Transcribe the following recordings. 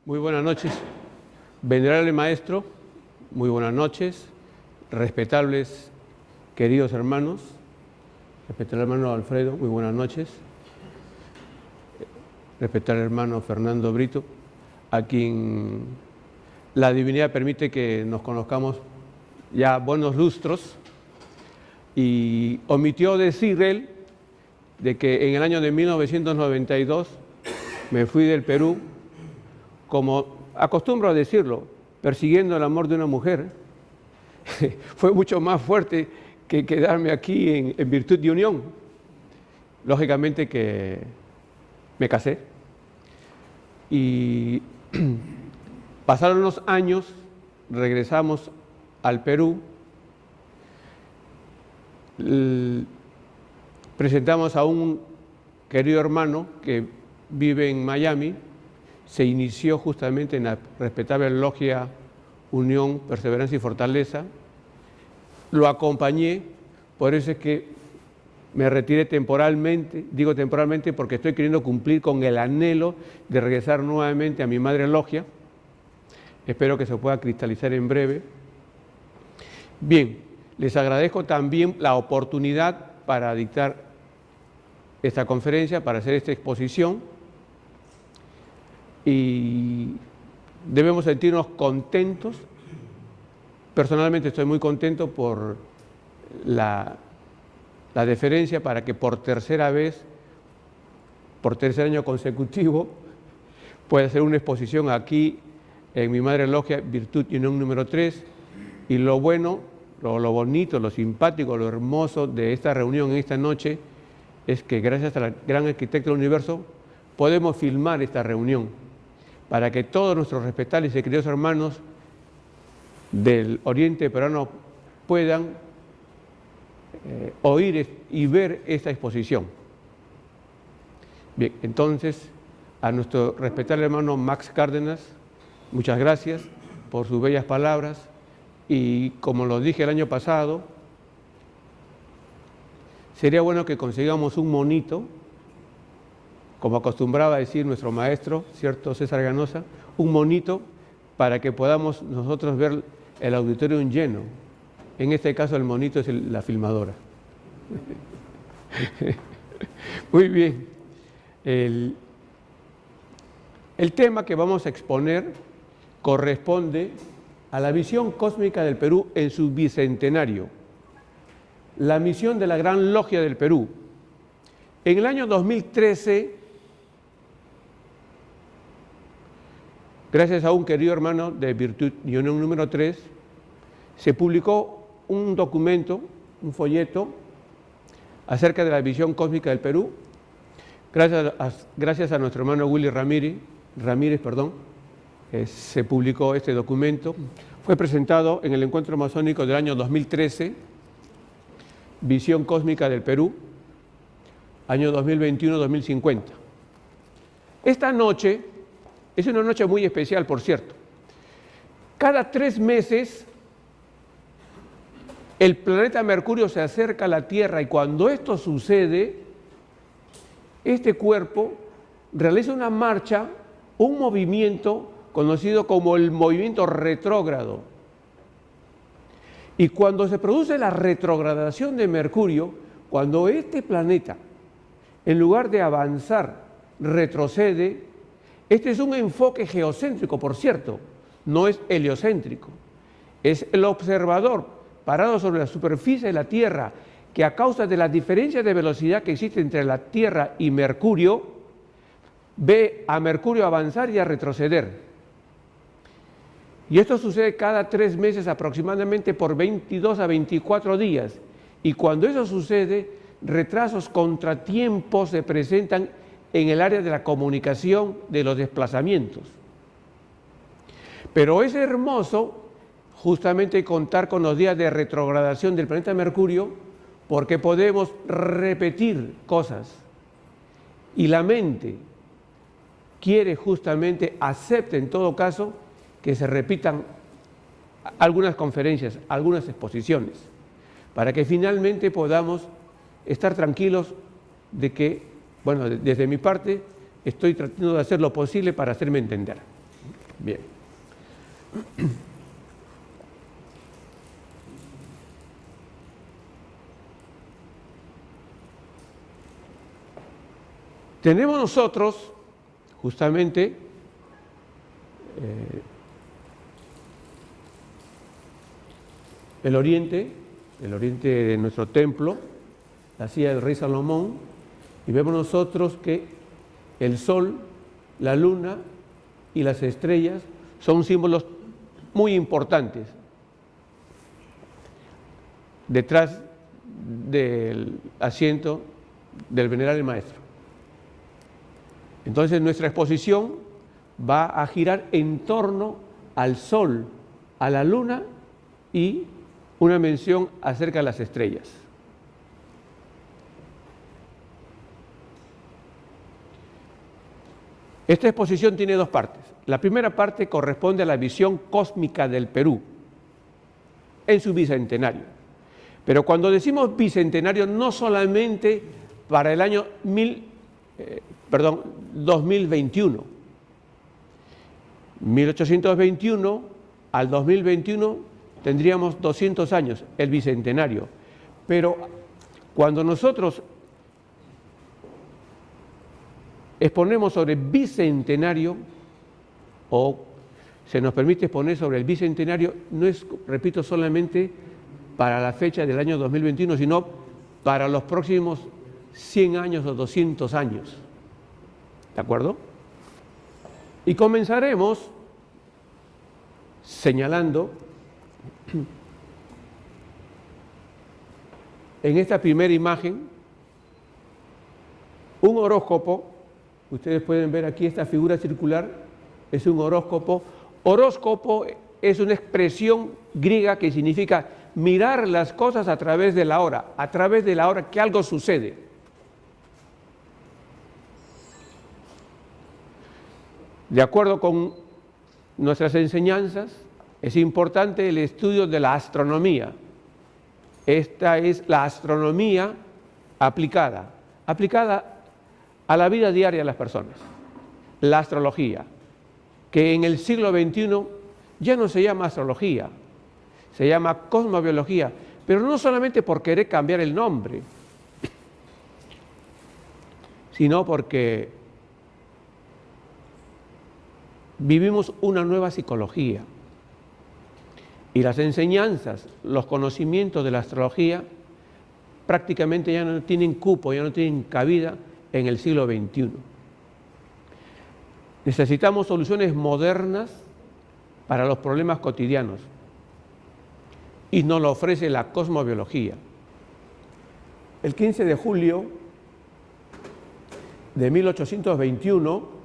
Muy buenas noches, venerable maestro, muy buenas noches, respetables queridos hermanos, respetable hermano Alfredo, muy buenas noches, respetable hermano Fernando Brito, a quien la divinidad permite que nos conozcamos ya buenos lustros, y omitió decir él de que en el año de 1992 me fui del Perú, como acostumbro a decirlo, persiguiendo el amor de una mujer. Fue mucho más fuerte que quedarme aquí en virtud de unión. Lógicamente que me casé y pasaron los años, regresamos al Perú, presentamos a un querido hermano que vive en Miami. Se inició justamente en la respetable logia Unión, Perseverancia y Fortaleza. Lo acompañé, por eso es que me retiré temporalmente. Digo temporalmente porque estoy queriendo cumplir con el anhelo de regresar nuevamente a mi madre logia. Espero que se pueda cristalizar en breve. Bien, les agradezco también la oportunidad para dictar esta conferencia, para hacer esta exposición. Y debemos sentirnos contentos. Personalmente estoy muy contento por la deferencia para que por tercera vez, por tercer año consecutivo, pueda hacer una exposición aquí en mi madre logia Virtud y Unión número 3. Y lo bueno, lo bonito, lo simpático, lo hermoso de esta reunión en esta noche es que gracias al gran arquitecto del universo podemos filmar esta reunión, para que todos nuestros respetables y queridos hermanos del oriente peruano puedan oír y ver esta exposición. Bien, entonces, a nuestro respetable hermano Max Cárdenas, muchas gracias por sus bellas palabras, y como lo dije el año pasado, sería bueno que consigamos un monito, como acostumbraba a decir nuestro maestro, ¿cierto?, César Ganosa, un monito para que podamos nosotros ver el auditorio lleno. En este caso el monito es la filmadora. Muy bien. El tema que vamos a exponer corresponde a la visión cósmica del Perú en su bicentenario, la misión de la Gran Logia del Perú. En el año 2013, gracias a un querido hermano de Virtud y Unión número 3, se publicó un documento, un folleto, acerca de la visión cósmica del Perú. Gracias a nuestro hermano Willy Ramírez, se publicó este documento. Fue presentado en el encuentro masónico del año 2013, Visión Cósmica del Perú, año 2021-2050. Esta noche es una noche muy especial, por cierto. Cada 3 meses el planeta Mercurio se acerca a la Tierra, y cuando esto sucede, este cuerpo realiza una marcha, un movimiento conocido como el movimiento retrógrado. Y cuando se produce la retrogradación de Mercurio, cuando este planeta, en lugar de avanzar, retrocede. Este es un enfoque geocéntrico, por cierto, no es heliocéntrico. Es el observador parado sobre la superficie de la Tierra que, a causa de la diferencia de velocidad que existe entre la Tierra y Mercurio, ve a Mercurio avanzar y a retroceder. Y esto sucede cada 3 meses aproximadamente por 22 a 24 días. Y cuando eso sucede, retrasos, contratiempos se presentan en el área de la comunicación, de los desplazamientos. Pero es hermoso justamente contar con los días de retrogradación del planeta Mercurio, porque podemos repetir cosas y la mente quiere justamente, acepta en todo caso que se repitan algunas conferencias, algunas exposiciones, para que finalmente podamos estar tranquilos de que, bueno, desde mi parte estoy tratando de hacer lo posible para hacerme entender. Bien. Tenemos nosotros, justamente, el oriente de nuestro templo, la silla del rey Salomón, y vemos nosotros que el sol, la luna y las estrellas son símbolos muy importantes detrás del asiento del venerable maestro. Entonces nuestra exposición va a girar en torno al sol, a la luna y una mención acerca de las estrellas. Esta exposición tiene dos partes. La primera parte corresponde a la visión cósmica del Perú en su bicentenario. Pero cuando decimos bicentenario, no solamente para el año 2021. 1821 al 2021 tendríamos 200 años, el bicentenario. Pero cuando nosotros exponemos sobre bicentenario, o se nos permite exponer sobre el bicentenario, no es, repito, solamente para la fecha del año 2021, sino para los próximos 100 años o 200 años. ¿De acuerdo? Y comenzaremos señalando en esta primera imagen un horóscopo. Ustedes pueden ver aquí esta figura circular, es un horóscopo. Horóscopo es una expresión griega que significa mirar las cosas a través de la hora que algo sucede. De acuerdo con nuestras enseñanzas, es importante el estudio de la astronomía. Esta es la astronomía aplicada a la vida diaria de las personas. La astrología, que en el siglo XXI ya no se llama astrología, se llama cosmobiología, pero no solamente por querer cambiar el nombre, sino porque vivimos una nueva psicología y las enseñanzas, los conocimientos de la astrología prácticamente ya no tienen cupo, ya no tienen cabida en el siglo XXI. Necesitamos soluciones modernas para los problemas cotidianos y nos lo ofrece la cosmobiología. El 15 de julio de 1821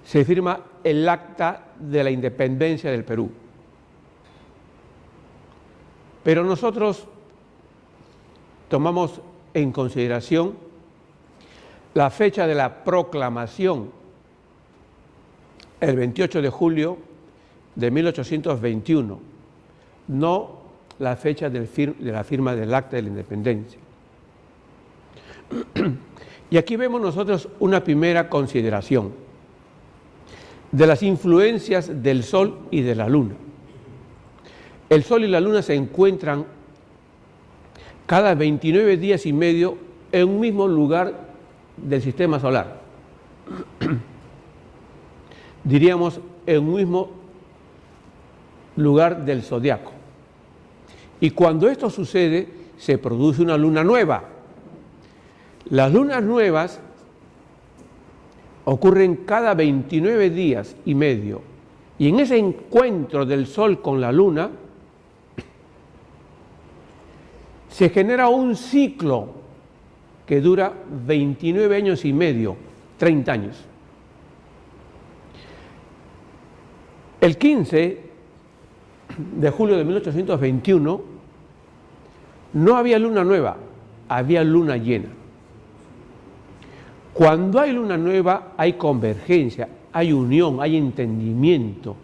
se firma el Acta de la Independencia del Perú. Pero nosotros tomamos en consideración la fecha de la proclamación, el 28 de julio de 1821, no la fecha de la firma del Acta de la Independencia. Y aquí vemos nosotros una primera consideración de las influencias del Sol y de la Luna. El Sol y la Luna se encuentran cada 29 días y medio en un mismo lugar del sistema solar. Diríamos en un mismo lugar del zodiaco. Y cuando esto sucede, se produce una luna nueva. Las lunas nuevas ocurren cada 29 días y medio. Y en ese encuentro del Sol con la Luna, se genera un ciclo que dura 29 años y medio, 30 años. El 15 de julio de 1821 no había luna nueva, había luna llena. Cuando hay luna nueva hay convergencia, hay unión, hay entendimiento,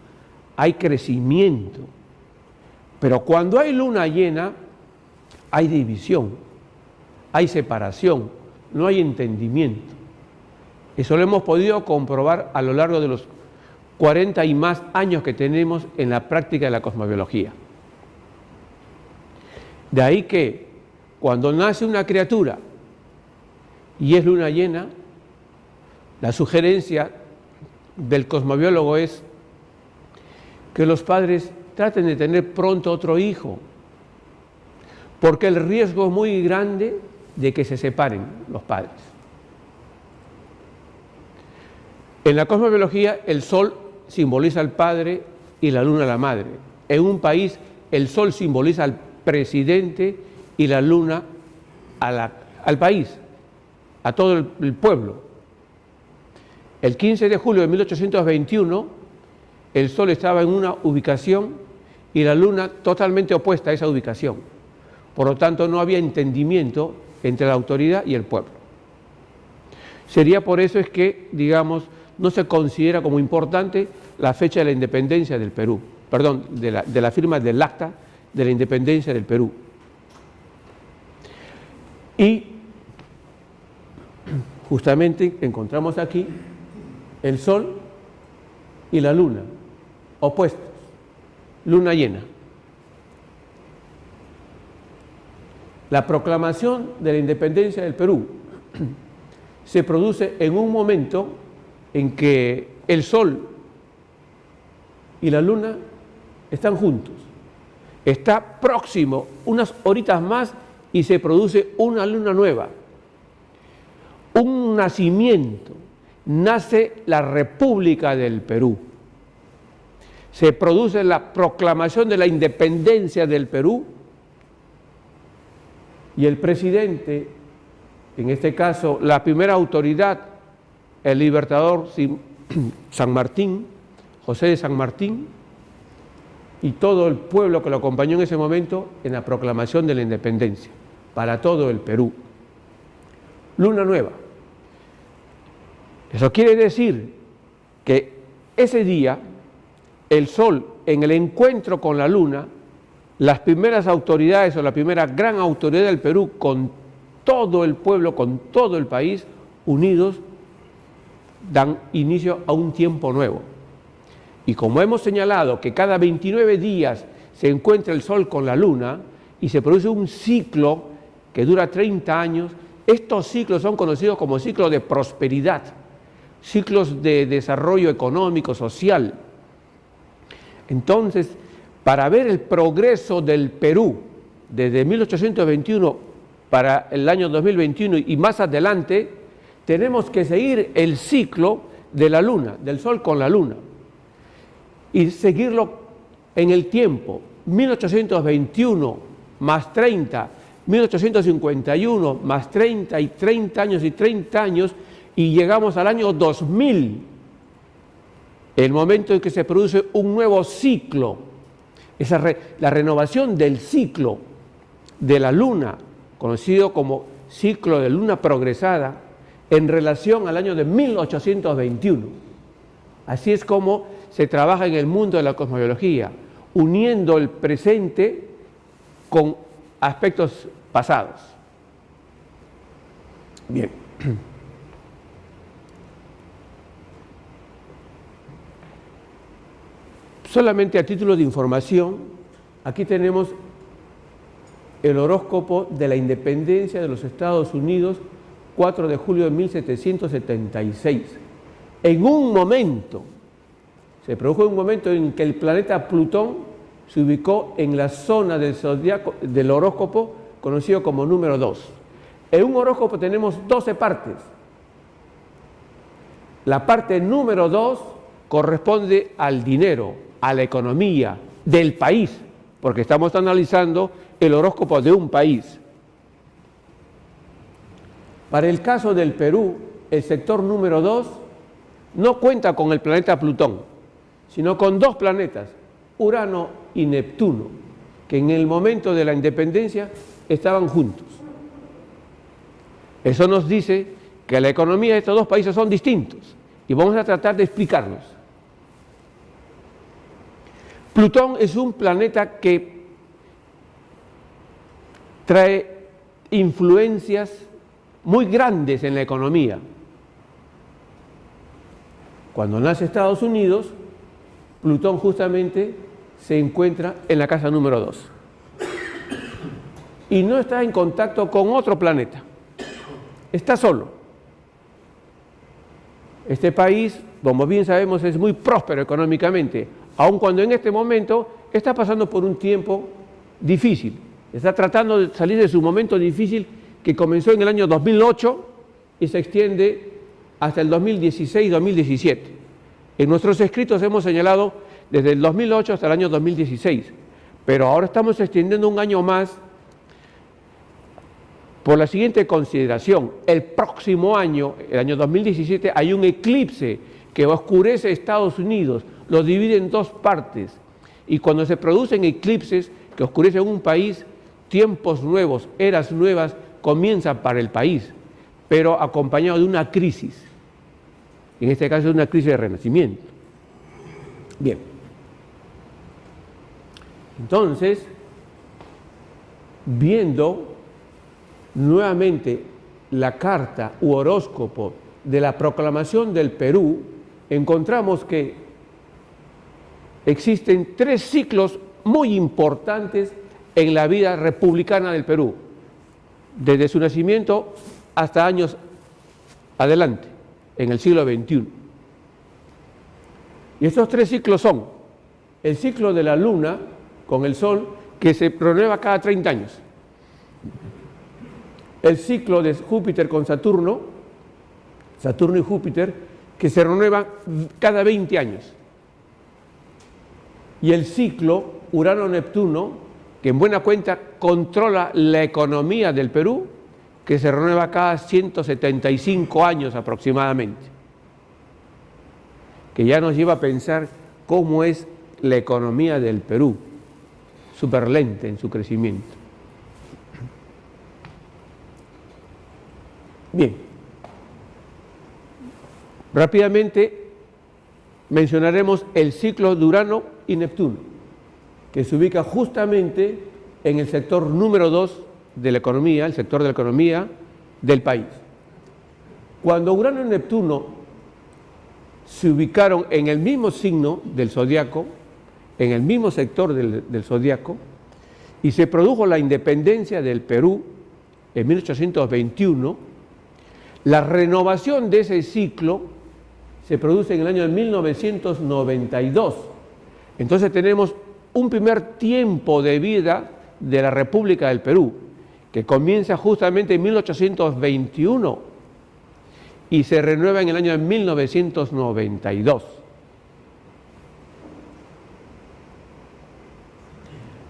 hay crecimiento. Pero cuando hay luna llena hay división, hay separación, no hay entendimiento. Eso lo hemos podido comprobar a lo largo de los 40 y más años que tenemos en la práctica de la cosmobiología. De ahí que cuando nace una criatura y es luna llena, la sugerencia del cosmobiólogo es que los padres traten de tener pronto otro hijo, porque el riesgo es muy grande de que se separen los padres. En la cosmobiología, el sol simboliza al padre y la luna a la madre. En un país, el sol simboliza al presidente y la luna al país, a todo el pueblo. El 15 de julio de 1821, el sol estaba en una ubicación y la luna totalmente opuesta a esa ubicación. Por lo tanto, no había entendimiento entre la autoridad y el pueblo. Sería por eso es que, digamos, no se considera como importante la fecha de la independencia del Perú, perdón, de la firma del acta de la independencia del Perú. Y justamente encontramos aquí el sol y la luna, opuestos, luna llena. La proclamación de la independencia del Perú se produce en un momento en que el sol y la luna están juntos. Está próximo, unas horitas más, y se produce una luna nueva. Un nacimiento. Nace la República del Perú. Se produce la proclamación de la independencia del Perú y el presidente, en este caso la primera autoridad, el libertador San Martín, José de San Martín, y todo el pueblo que lo acompañó en ese momento en la proclamación de la independencia para todo el Perú. Luna nueva. Eso quiere decir que ese día el sol, en el encuentro con la luna, las primeras autoridades o la primera gran autoridad del Perú con todo el pueblo, con todo el país, unidos, dan inicio a un tiempo nuevo. Y como hemos señalado que cada 29 días se encuentra el sol con la luna y se produce un ciclo que dura 30 años, estos ciclos son conocidos como ciclos de prosperidad, ciclos de desarrollo económico, social. Entonces, para ver el progreso del Perú desde 1821 para el año 2021 y más adelante, tenemos que seguir el ciclo de la luna, del sol con la luna, y seguirlo en el tiempo, 1821 más 30, 1851 más 30 y 30 años y 30 años, y llegamos al año 2000, el momento en que se produce un nuevo ciclo, la renovación del ciclo de la luna, conocido como ciclo de luna progresada, en relación al año de 1821. Así es como se trabaja en el mundo de la cosmobiología, uniendo el presente con aspectos pasados. Bien. Solamente a título de información, aquí tenemos el horóscopo de la independencia de los Estados Unidos, 4 de julio de 1776. En un momento, se produjo un momento en que el planeta Plutón se ubicó en la zona del zodiaco, del horóscopo conocido como número 2. En un horóscopo tenemos 12 partes. La parte número 2 corresponde al dinero, a la economía del país, porque estamos analizando el horóscopo de un país. Para el caso del Perú, el sector número 2 no cuenta con el planeta Plutón, sino con dos planetas, Urano y Neptuno, que en el momento de la independencia estaban juntos. Eso nos dice que la economía de estos dos países son distintos y vamos a tratar de explicarlos. Plutón es un planeta que trae influencias muy grandes en la economía. Cuando nace Estados Unidos, Plutón justamente se encuentra en la casa número 2 y no está en contacto con otro planeta, está solo. Este país, como bien sabemos, es muy próspero económicamente, aun cuando en este momento está pasando por un tiempo difícil, está tratando de salir de su momento difícil que comenzó en el año 2008 y se extiende hasta el 2016-2017. En nuestros escritos hemos señalado desde el 2008 hasta el año 2016, pero ahora estamos extendiendo un año más por la siguiente consideración. El próximo año, el año 2017, hay un eclipse que oscurece Estados Unidos, lo divide en dos partes, y cuando se producen eclipses que oscurecen un país, tiempos nuevos, eras nuevas comienzan para el país, pero acompañado de una crisis, en este caso de una crisis de renacimiento. Bien, entonces, viendo nuevamente la carta u horóscopo de la proclamación del Perú, encontramos que existen 3 ciclos muy importantes en la vida republicana del Perú, desde su nacimiento hasta años adelante, en el siglo XXI. Y estos 3 ciclos son el ciclo de la Luna con el Sol, que se renueva cada 30 años. El ciclo de Júpiter con Saturno y Júpiter, que se renueva cada 20 años. Y el ciclo Urano-Neptuno, que en buena cuenta controla la economía del Perú, que se renueva cada 175 años aproximadamente. Que ya nos lleva a pensar cómo es la economía del Perú, súper lenta en su crecimiento. Bien, rápidamente mencionaremos el ciclo de Urano y Neptuno, que se ubica justamente en el sector número 2 de la economía, el sector de la economía del país. Cuando Urano y Neptuno se ubicaron en el mismo signo del zodiaco, en el mismo sector del zodiaco, y se produjo la independencia del Perú en 1821, la renovación de ese ciclo se produce en el año de 1992. Entonces tenemos un primer tiempo de vida de la República del Perú, que comienza justamente en 1821 y se renueva en el año de 1992.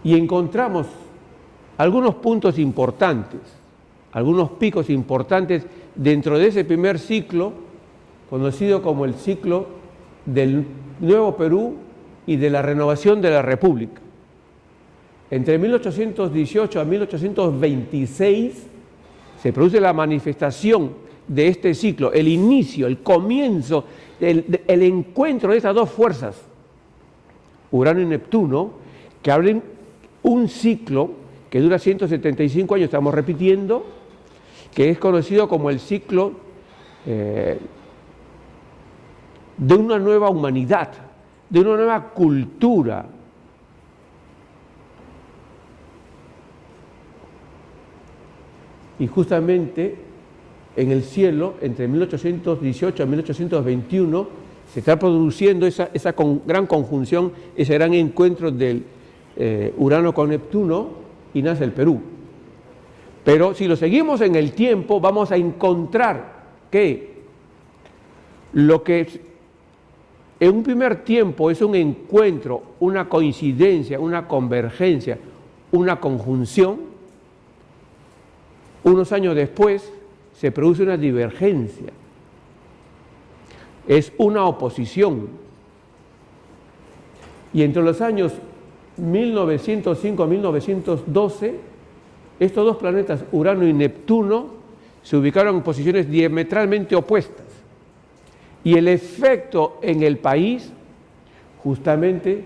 Y encontramos algunos puntos importantes, algunos picos importantes dentro de ese primer ciclo, conocido como el ciclo del Nuevo Perú y de la renovación de la República. Entre 1818 a 1826 se produce la manifestación de este ciclo, el inicio, el comienzo, el encuentro de estas dos fuerzas, Urano y Neptuno, que abren un ciclo que dura 175 años, estamos repitiendo, que es conocido como el ciclo de una nueva humanidad, de una nueva cultura. Y justamente en el cielo, entre 1818 y 1821, se está produciendo esa gran conjunción, ese gran encuentro del Urano con Neptuno, y nace el Perú. Pero si lo seguimos en el tiempo, vamos a encontrar que lo que en un primer tiempo es un encuentro, una coincidencia, una convergencia, una conjunción, unos años después se produce una divergencia, es una oposición. Y entre los años 1905 a 1912, estos dos planetas, Urano y Neptuno, se ubicaron en posiciones diametralmente opuestas. Y el efecto en el país justamente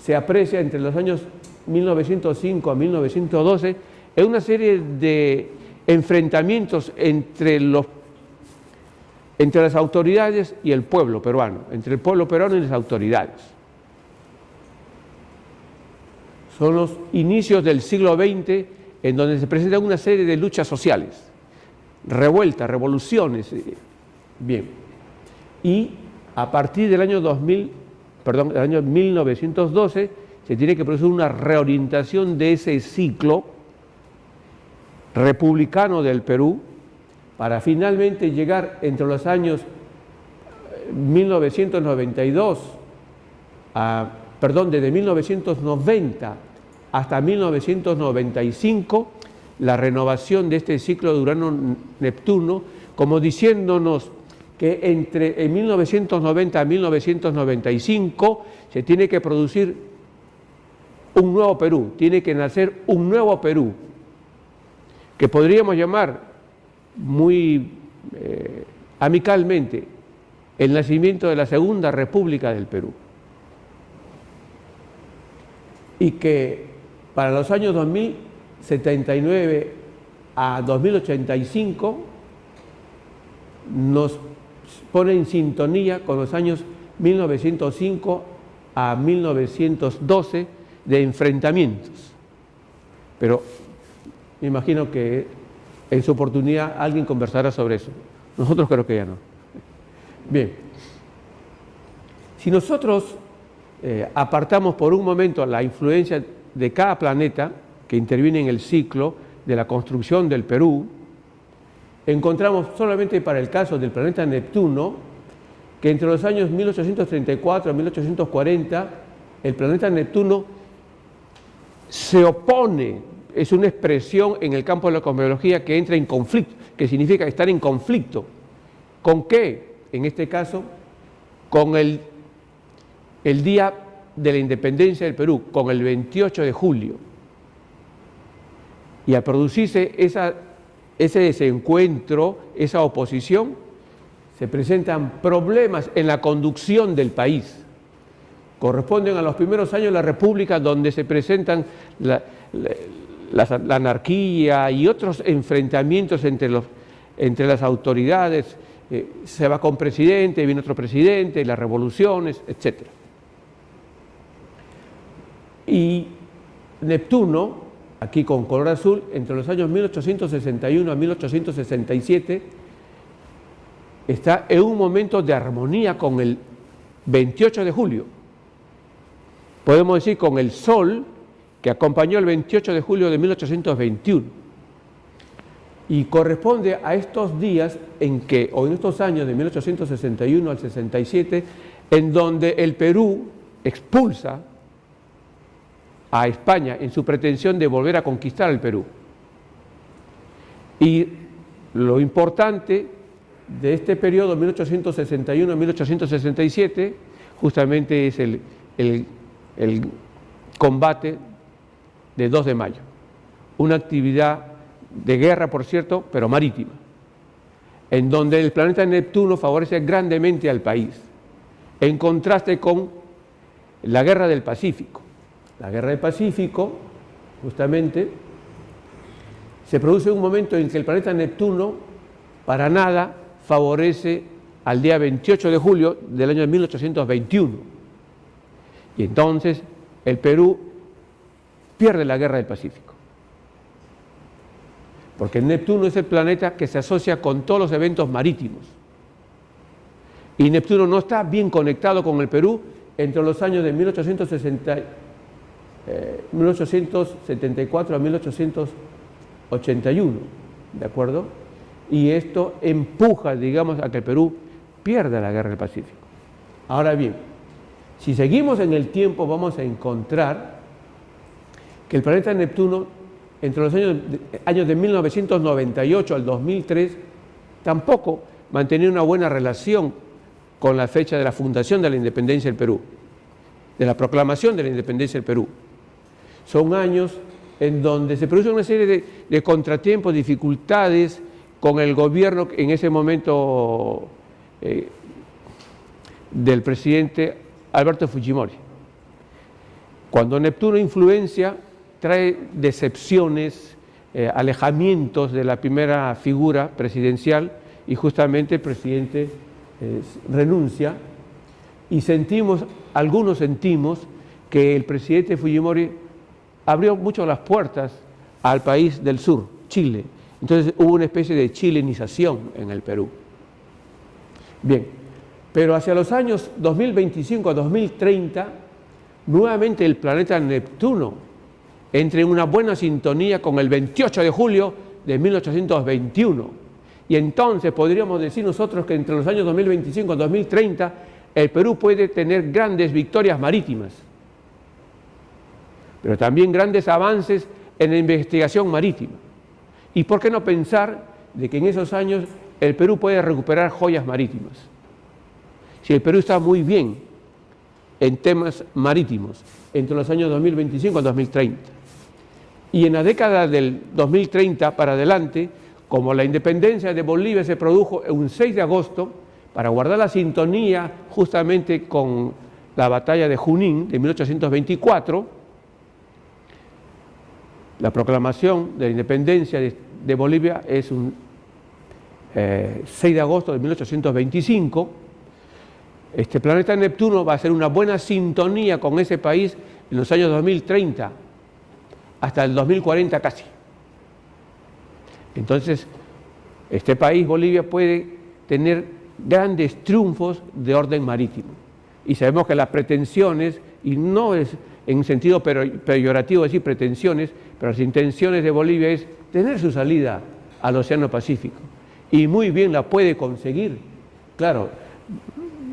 se aprecia entre los años 1905 a 1912 en una serie de enfrentamientos entre las autoridades y el pueblo peruano, entre el pueblo peruano y las autoridades. Son los inicios del siglo XX en donde se presentan una serie de luchas sociales, revueltas, revoluciones. Bien. Y a partir del año 1912 se tiene que producir una reorientación de ese ciclo republicano del Perú para finalmente llegar entre los años 1992 desde 1990 hasta 1995, la renovación de este ciclo de Urano-Neptuno, como diciéndonos que en 1990 a 1995 se tiene que producir un nuevo Perú, tiene que nacer un nuevo Perú, que podríamos llamar muy amicalmente el nacimiento de la Segunda República del Perú. Y que para los años 2079 a 2085 nos pone en sintonía con los años 1905 a 1912 de enfrentamientos. Pero me imagino que en su oportunidad alguien conversará sobre eso. Nosotros creo que ya no. Bien, si nosotros apartamos por un momento la influencia de cada planeta que interviene en el ciclo de la construcción del Perú, encontramos solamente para el caso del planeta Neptuno que entre los años 1834 a 1840 el planeta Neptuno se opone, es una expresión en el campo de la cosmología que entra en conflicto, que significa estar en conflicto. ¿Con qué? En este caso, con el día de la independencia del Perú, con el 28 de julio. Y al producirse ese desencuentro, esa oposición, se presentan problemas en la conducción del país. Corresponden a los primeros años de la República, donde se presentan la anarquía y otros enfrentamientos entre las autoridades. Se va con presidente, viene otro presidente, las revoluciones, etc. Y Neptuno, aquí con color azul, entre los años 1861 a 1867, está en un momento de armonía con el 28 de julio. Podemos decir con el Sol que acompañó el 28 de julio de 1821. Y corresponde a estos días o en estos años de 1861 al 67, en donde el Perú expulsa a España en su pretensión de volver a conquistar el Perú. Y lo importante de este periodo 1861-1867 justamente es el combate de 2 de mayo, una actividad de guerra, por cierto, pero marítima, en donde el planeta Neptuno favorece grandemente al país, en contraste con la Guerra del Pacífico. La Guerra del Pacífico, justamente, se produce en un momento en que el planeta Neptuno para nada favorece al día 28 de julio del año 1821. Y entonces el Perú pierde la Guerra del Pacífico. Porque Neptuno es el planeta que se asocia con todos los eventos marítimos. Y Neptuno no está bien conectado con el Perú entre los años de 1874 a 1881, ¿de acuerdo? Y esto empuja, digamos, a que el Perú pierda la Guerra del Pacífico. Ahora bien, si seguimos en el tiempo vamos a encontrar que el planeta Neptuno entre los años de 1998 al 2003 tampoco mantenía una buena relación con la fecha de la fundación de la independencia del Perú, de la proclamación de la independencia del Perú. Son años en donde se produce una serie de contratiempos, dificultades con el gobierno en ese momento del presidente Alberto Fujimori. Cuando Neptuno influencia, trae decepciones, alejamientos de la primera figura presidencial y justamente el presidente renuncia y algunos sentimos que el presidente Fujimori abrió mucho las puertas al país del sur, Chile. Entonces hubo una especie de chilenización en el Perú. Bien, pero hacia los años 2025 a 2030, nuevamente el planeta Neptuno entra en una buena sintonía con el 28 de julio de 1821. Y entonces podríamos decir nosotros que entre los años 2025 y 2030 el Perú puede tener grandes victorias marítimas, pero también grandes avances en la investigación marítima. ¿Y por qué no pensar de que en esos años el Perú puede recuperar joyas marítimas? Si el Perú está muy bien en temas marítimos entre los años 2025 y 2030. Y en la década del 2030 para adelante, como la independencia de Bolivia se produjo un 6 de agosto, para guardar la sintonía justamente con la batalla de Junín de 1824, la proclamación de la independencia de Bolivia es un 6 de agosto de 1825. Este planeta Neptuno va a hacer una buena sintonía con ese país en los años 2030, hasta el 2040 casi. Entonces, este país, Bolivia, puede tener grandes triunfos de orden marítimo. Y sabemos que las pretensiones, y no es en sentido peyorativo decir pretensiones, pero las intenciones de Bolivia es tener su salida al Océano Pacífico. Y muy bien la puede conseguir. Claro,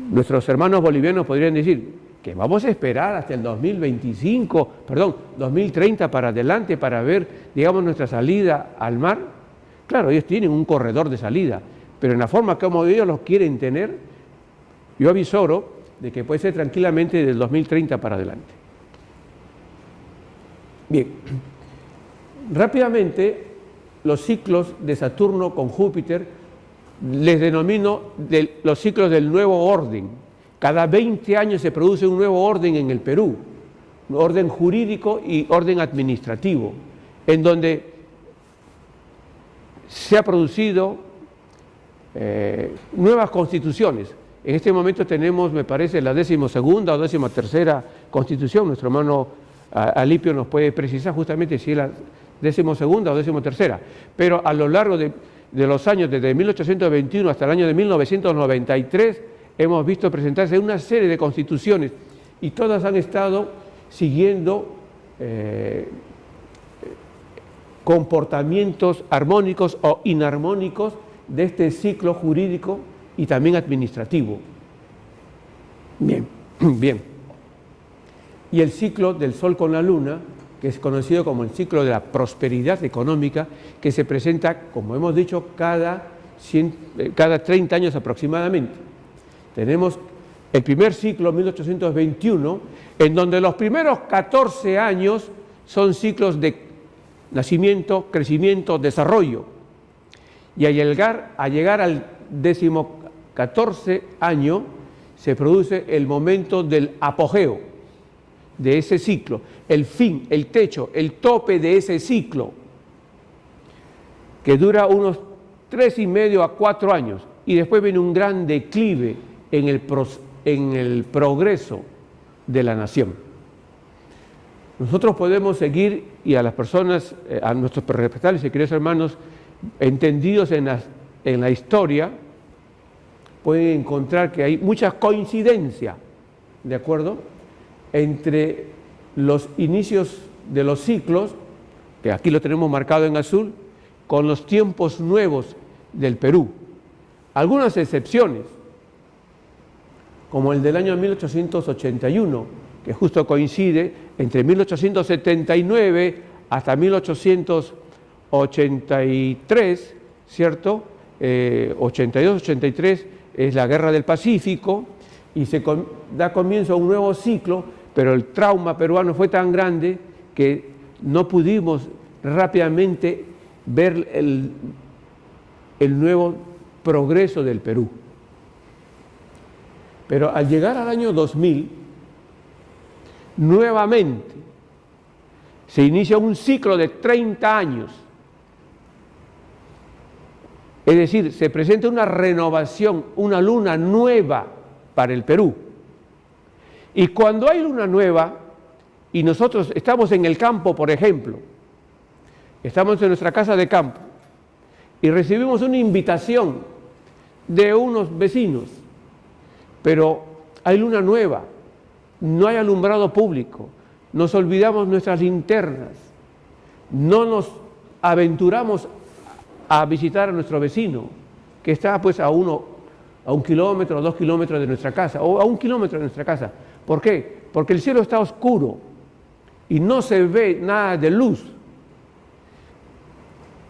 nuestros hermanos bolivianos podrían decir que vamos a esperar hasta el 2030 para adelante para ver, digamos, nuestra salida al mar. Claro, ellos tienen un corredor de salida, pero en la forma como ellos lo quieren tener, yo avisoro de que puede ser tranquilamente del 2030 para adelante. Bien, rápidamente los ciclos de Saturno con Júpiter les denomino los ciclos del nuevo orden. Cada 20 años se produce un nuevo orden en el Perú, un orden jurídico y orden administrativo, en donde se ha producido nuevas constituciones. En este momento tenemos, me parece, la 12ª o 13ª constitución. Nuestro hermano Alipio nos puede precisar justamente si es la 12ª o 13ª. Pero a lo largo de los años, desde 1821 hasta el año de 1993, hemos visto presentarse una serie de constituciones y todas han estado siguiendo comportamientos armónicos o inarmónicos de este ciclo jurídico y también administrativo. Bien, bien. Y el ciclo del Sol con la Luna, que es conocido como el ciclo de la prosperidad económica, que se presenta, como hemos dicho, cada 30 años aproximadamente. Tenemos el primer ciclo, 1821, en donde los primeros 14 años son ciclos de nacimiento, crecimiento, desarrollo. Y al llegar al 14º año se produce el momento del apogeo de ese ciclo, el fin, el techo, el tope de ese ciclo, que dura unos 3,5 a 4 años, y después viene un gran declive en el progreso de la nación. Nosotros podemos seguir, y a las personas, a nuestros respetables y queridos hermanos, entendidos en la historia, pueden encontrar que hay muchas coincidencias, ¿de acuerdo?, entre los inicios de los ciclos, que aquí lo tenemos marcado en azul, con los tiempos nuevos del Perú. Algunas excepciones, como el del año 1881, que justo coincide entre 1879 hasta 1883, ¿cierto? 82-83 es la Guerra del Pacífico y se da comienzo a un nuevo ciclo, pero el trauma peruano fue tan grande que no pudimos rápidamente ver el nuevo progreso del Perú. Pero al llegar al año 2000, nuevamente se inicia un ciclo de 30 años. Es decir, se presenta una renovación, una luna nueva para el Perú. Y cuando hay luna nueva, y nosotros estamos en el campo, por ejemplo, estamos en nuestra casa de campo y recibimos una invitación de unos vecinos, pero hay luna nueva, no hay alumbrado público, nos olvidamos nuestras linternas, no nos aventuramos a visitar a nuestro vecino, que está pues a 1 kilómetro, 2 kilómetros de nuestra casa, o a 1 kilómetro de nuestra casa. ¿Por qué? Porque el cielo está oscuro y no se ve nada de luz.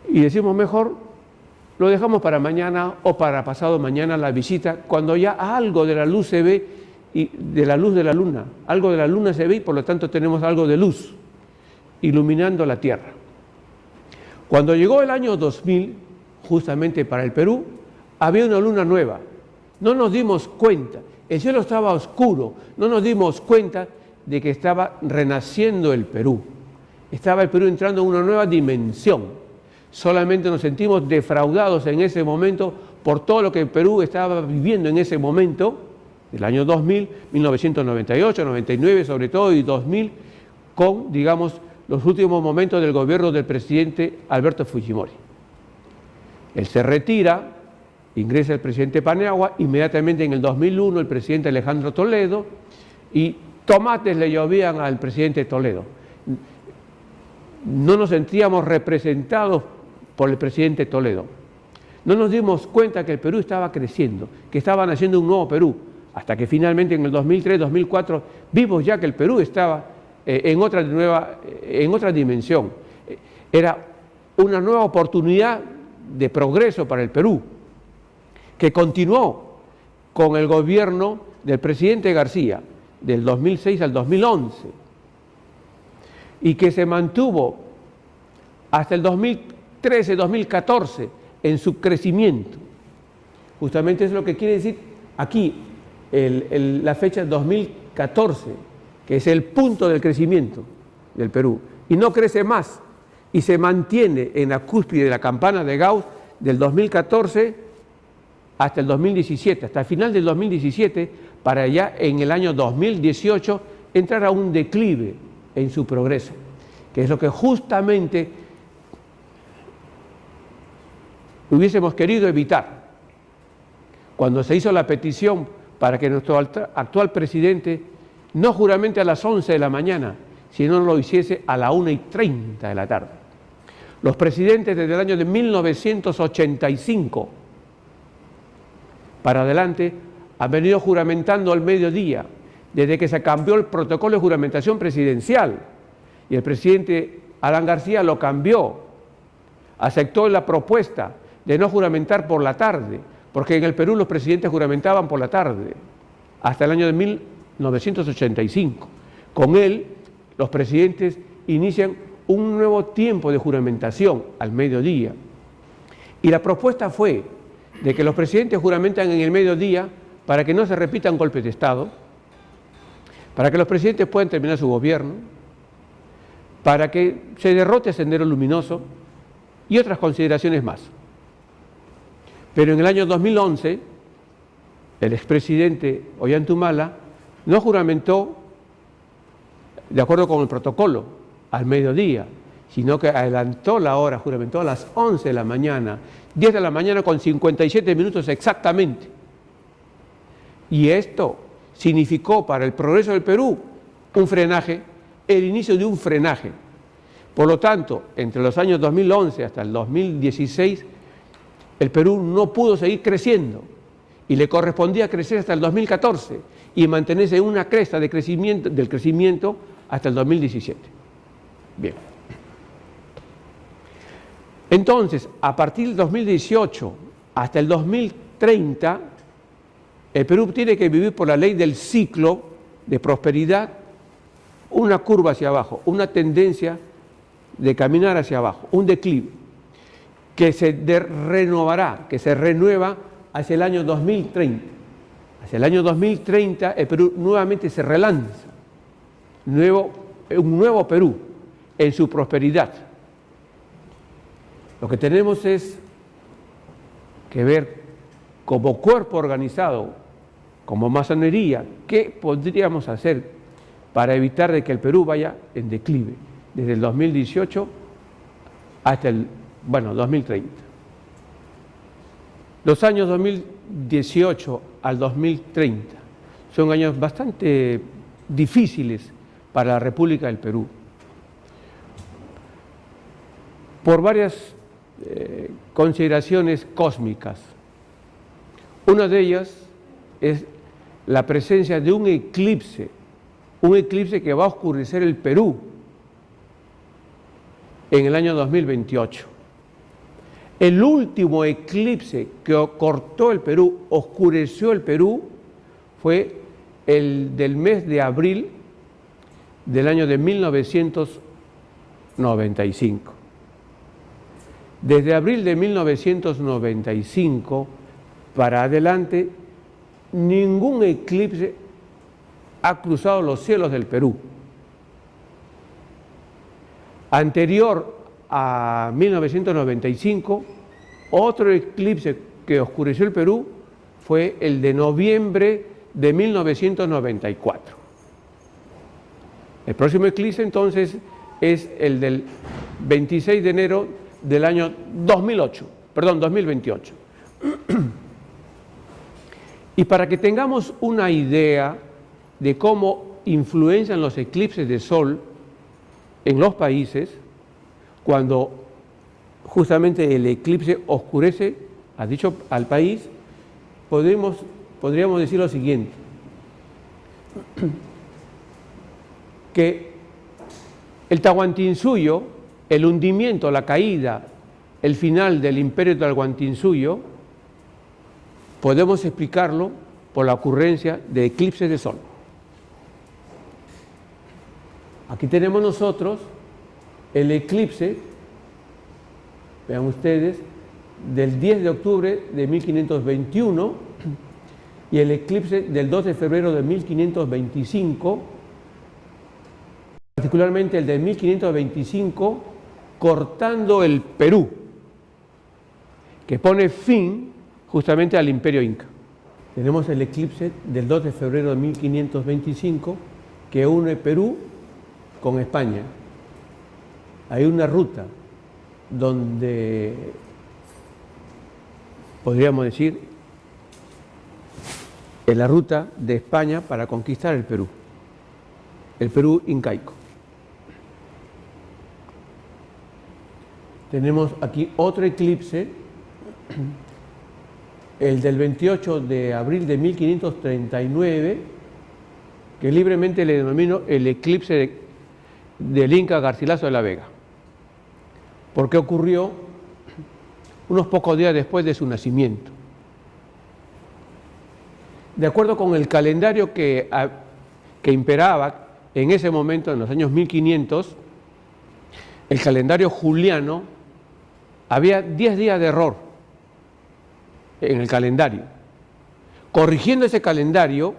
Y decimos, mejor lo dejamos para mañana o para pasado mañana la visita, cuando ya algo de la luz se ve, y de la luz de la luna, algo de la luna se ve y por lo tanto tenemos algo de luz iluminando la tierra. Cuando llegó el año 2000, justamente para el Perú, había una luna nueva. No nos dimos cuenta, el cielo estaba oscuro, no nos dimos cuenta de que estaba renaciendo el Perú. Estaba el Perú entrando en una nueva dimensión. Solamente nos sentimos defraudados en ese momento por todo lo que el Perú estaba viviendo en ese momento, del año 2000, 1998, 99 sobre todo, y 2000, con, digamos, los últimos momentos del gobierno del presidente Alberto Fujimori. Él se retira, ingresa el presidente Paniagua, inmediatamente en el 2001 el presidente Alejandro Toledo, y tomates le llovían al presidente Toledo. No nos sentíamos representados por el presidente Toledo. No nos dimos cuenta que el Perú estaba creciendo, que estaba naciendo un nuevo Perú, hasta que finalmente en el 2003, 2004 vimos ya que el Perú estaba en otra dimensión. Era una nueva oportunidad de progreso para el Perú, que continuó con el gobierno del presidente García, del 2006 al 2011, y que se mantuvo hasta el 2013, 2014 en su crecimiento. Justamente es lo que quiere decir aquí la fecha 2014, que es el punto del crecimiento del Perú, y no crece más, y se mantiene en la cúspide de la campana de Gauss del 2014 hasta el 2017, hasta el final del 2017, para ya en el año 2018 entrar a un declive en su progreso, que es lo que justamente hubiésemos querido evitar cuando se hizo la petición para que nuestro actual presidente no juramente a las 11 de la mañana, sino lo hiciese a la 1:30 de la tarde. Los presidentes desde el año de 1985 para adelante han venido juramentando al mediodía, desde que se cambió el protocolo de juramentación presidencial, y el presidente Alan García lo cambió, aceptó la propuesta de no juramentar por la tarde, porque en el Perú los presidentes juramentaban por la tarde, hasta el año de 1985. Con él, los presidentes inician un nuevo tiempo de juramentación al mediodía. Y la propuesta fue de que los presidentes juramentan en el mediodía para que no se repitan golpes de Estado, para que los presidentes puedan terminar su gobierno, para que se derrote Sendero Luminoso y otras consideraciones más. Pero en el año 2011, el expresidente Ollanta no juramentó de acuerdo con el protocolo al mediodía, sino que adelantó la hora, juramentó a las 11 de la mañana, 10 de la mañana con 57 minutos exactamente. Y esto significó para el progreso del Perú un frenaje, el inicio de un frenaje. Por lo tanto, entre los años 2011 hasta el 2016, el Perú no pudo seguir creciendo y le correspondía crecer hasta el 2014 y mantenerse en una cresta de crecimiento, del crecimiento hasta el 2017. Bien. Entonces, a partir del 2018 hasta el 2030, el Perú tiene que vivir por la ley del ciclo de prosperidad, una curva hacia abajo, una tendencia de caminar hacia abajo, un declive, que se renovará, que se renueva hacia el año 2030. Hacia el año 2030 el Perú nuevamente se relanza, un nuevo Perú en su prosperidad. Lo que tenemos es que ver como cuerpo organizado, como masonería, qué podríamos hacer para evitar de que el Perú vaya en declive desde el 2018 hasta el 2030. Los años 2018 al 2030 son años bastante difíciles para la República del Perú, por varias consideraciones cósmicas. Una de ellas es la presencia de un eclipse que va a oscurecer el Perú en el año 2028. El último eclipse que cortó el Perú, oscureció el Perú, fue el del mes de abril del año de 1995. Desde abril de 1995 para adelante, ningún eclipse ha cruzado los cielos del Perú. Anterior a 1995, otro eclipse que oscureció el Perú fue el de noviembre de 1994. El próximo eclipse entonces es el del 26 de enero del año 2028. Y para que tengamos una idea de cómo influencian los eclipses de sol en los países, cuando justamente el eclipse oscurece al país, podríamos decir lo siguiente, que el Tahuantinsuyo, el hundimiento, la caída, el final del imperio Tahuantinsuyo, podemos explicarlo por la ocurrencia de eclipses de sol. Aquí tenemos nosotros el eclipse, vean ustedes, del 10 de octubre de 1521 y el eclipse del 2 de febrero de 1525, particularmente el de 1525, cortando el Perú, que pone fin justamente al imperio inca. Tenemos el eclipse del 2 de febrero de 1525 que une Perú con España. Hay una ruta donde podríamos decir es la ruta de España para conquistar el Perú incaico. Tenemos aquí otro eclipse, el del 28 de abril de 1539, que libremente le denomino el eclipse del Inca Garcilaso de la Vega, porque ocurrió unos pocos días después de su nacimiento. De acuerdo con el calendario que imperaba en ese momento, en los años 1500, el calendario juliano, había 10 días de error en el calendario. Corrigiendo ese calendario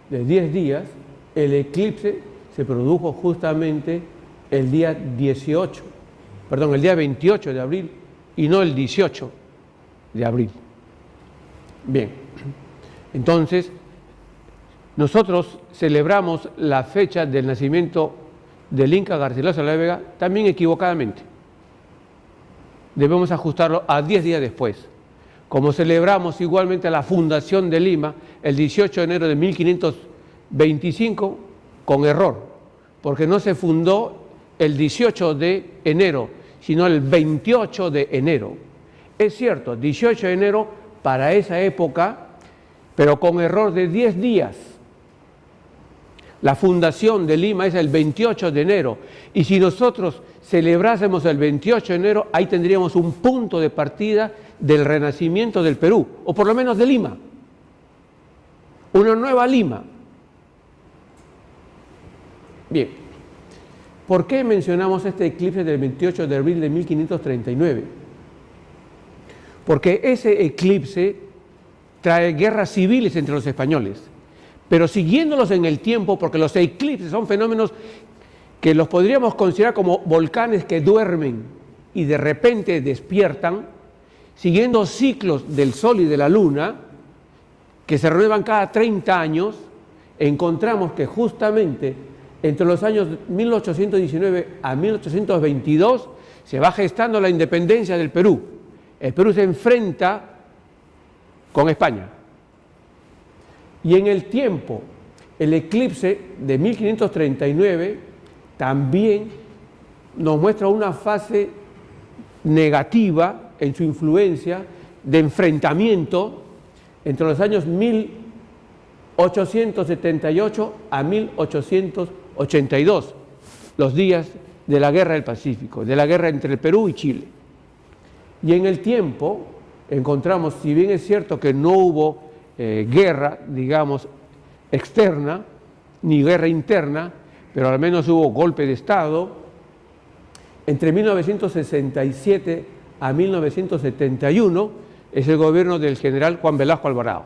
de 10 días, el eclipse se produjo justamente el día 28 de abril y no el 18 de abril. Bien, entonces nosotros celebramos la fecha del nacimiento del Inca Garcilaso de la Vega también equivocadamente. Debemos ajustarlo a 10 días después. Como celebramos igualmente la fundación de Lima el 18 de enero de 1525, con error, porque no se fundó el 18 de enero, sino el 28 de enero. Es cierto, 18 de enero para esa época, pero con error de 10 días. La fundación de Lima es el 28 de enero, y si nosotros celebrásemos el 28 de enero, ahí tendríamos un punto de partida del renacimiento del Perú, o por lo menos de Lima, una nueva Lima. Bien, ¿por qué mencionamos este eclipse del 28 de abril de 1539? Porque ese eclipse trae guerras civiles entre los españoles, pero siguiéndolos en el tiempo, porque los eclipses son fenómenos que los podríamos considerar como volcanes que duermen y de repente despiertan, siguiendo ciclos del Sol y de la Luna, que se renuevan cada 30 años, encontramos que justamente entre los años 1819 a 1822 se va gestando la independencia del Perú. El Perú se enfrenta con España. Y en el tiempo, el eclipse de 1539 también nos muestra una fase negativa en su influencia de enfrentamiento entre los años 1878 a 1882, los días de la Guerra del Pacífico, de la guerra entre el Perú y Chile. Y en el tiempo encontramos, si bien es cierto que no hubo guerra, digamos, externa, ni guerra interna, pero al menos hubo golpe de Estado, entre 1967 a 1971 es el gobierno del general Juan Velasco Alvarado.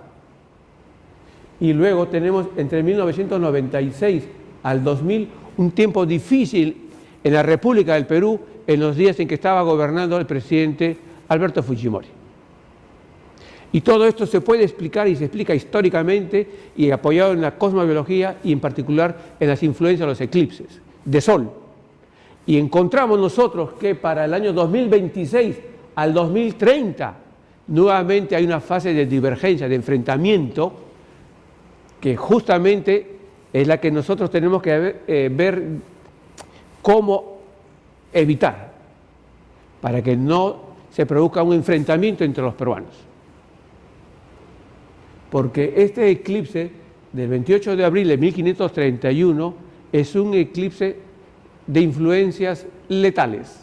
Y luego tenemos entre 1996 al 2000 un tiempo difícil en la República del Perú en los días en que estaba gobernando el presidente Alberto Fujimori. Y todo esto se puede explicar y se explica históricamente y apoyado en la cosmobiología y en particular en las influencias de los eclipses de Sol. Y encontramos nosotros que para el año 2026 al 2030 nuevamente hay una fase de divergencia, de enfrentamiento, que justamente es la que nosotros tenemos que ver cómo evitar para que no se produzca un enfrentamiento entre los peruanos. Porque este eclipse del 28 de abril de 1531 es un eclipse de influencias letales,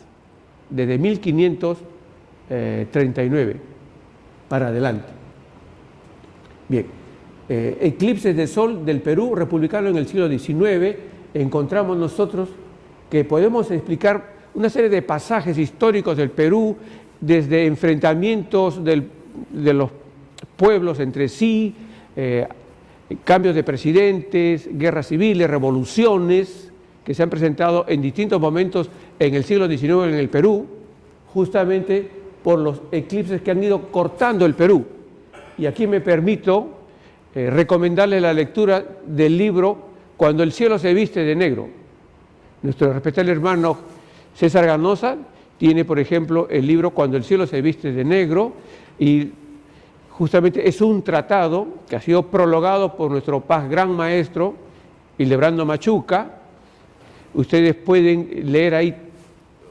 desde 1539 para adelante. Bien, eclipses de sol del Perú republicano en el siglo XIX, encontramos nosotros que podemos explicar una serie de pasajes históricos del Perú, desde enfrentamientos de los pueblos entre sí, cambios de presidentes, guerras civiles, revoluciones que se han presentado en distintos momentos en el siglo XIX en el Perú, justamente por los eclipses que han ido cortando el Perú. Y aquí me permito recomendarle la lectura del libro Cuando el cielo se viste de negro. Nuestro respetable hermano César Ganosa tiene, por ejemplo, el libro Cuando el cielo se viste de negro, y justamente es un tratado que ha sido prologado por nuestro gran maestro Hildebrando Machuca. Ustedes pueden leer ahí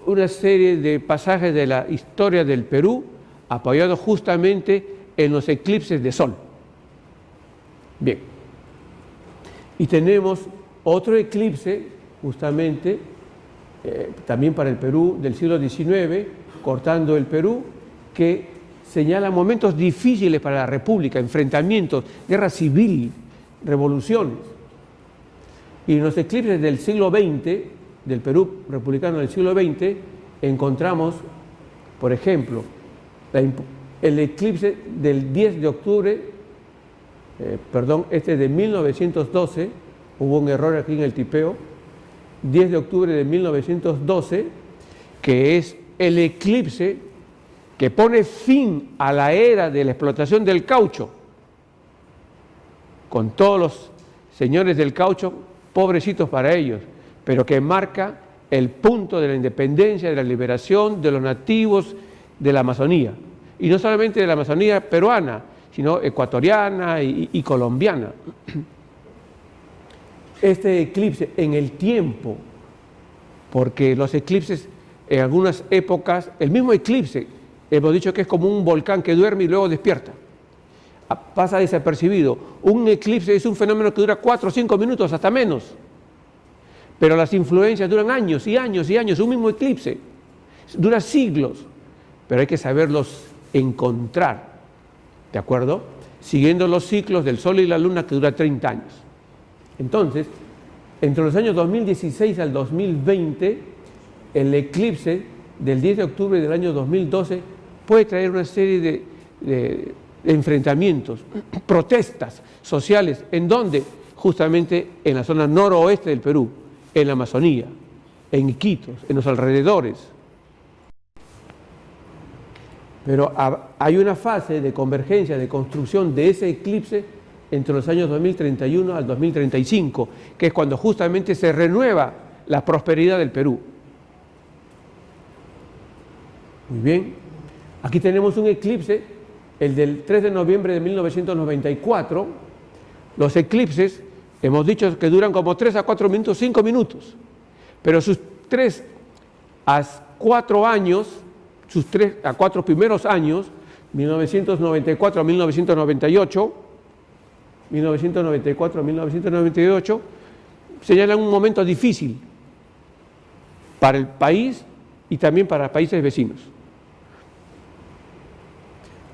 una serie de pasajes de la historia del Perú apoyados justamente en los eclipses de sol. Bien, y tenemos otro eclipse justamente también para el Perú del siglo XIX, cortando el Perú, que señala momentos difíciles para la República, enfrentamientos, guerra civil, revoluciones. Y en los eclipses del siglo XX, del Perú republicano del siglo XX, encontramos, por ejemplo, el eclipse del 10 de octubre, este de 1912, hubo un error aquí en el tipeo, 10 de octubre de 1912, que es el eclipse que pone fin a la era de la explotación del caucho, con todos los señores del caucho, pobrecitos para ellos, pero que marca el punto de la independencia, de la liberación de los nativos de la Amazonía. Y no solamente de la Amazonía peruana, sino ecuatoriana y colombiana. Este eclipse en el tiempo, porque los eclipses en algunas épocas, el mismo eclipse, hemos dicho que es como un volcán que duerme y luego despierta, pasa desapercibido. Un eclipse es un fenómeno que dura 4 o 5 minutos, hasta menos, pero las influencias duran años y años y años. Un mismo eclipse dura siglos, pero hay que saberlos encontrar, ¿de acuerdo? Siguiendo los ciclos del Sol y la Luna, que dura 30 años. Entonces, entre los años 2016 al 2020, el eclipse del 10 de octubre del año 2012 puede traer una serie de enfrentamientos, protestas sociales, ¿en dónde? Justamente en la zona noroeste del Perú, en la Amazonía, en Iquitos, en los alrededores. Pero hay una fase de convergencia, de construcción de ese eclipse entre los años 2031 al 2035, que es cuando justamente se renueva la prosperidad del Perú. Muy bien, aquí tenemos un eclipse, el del 3 de noviembre de 1994. Los eclipses, hemos dicho que duran como 3 a 4 minutos, 5 minutos, pero sus 3 a 4 años, sus 3 a 4 primeros años, 1994 a 1998, 1994 a 1998, señalan un momento difícil para el país y también para países vecinos.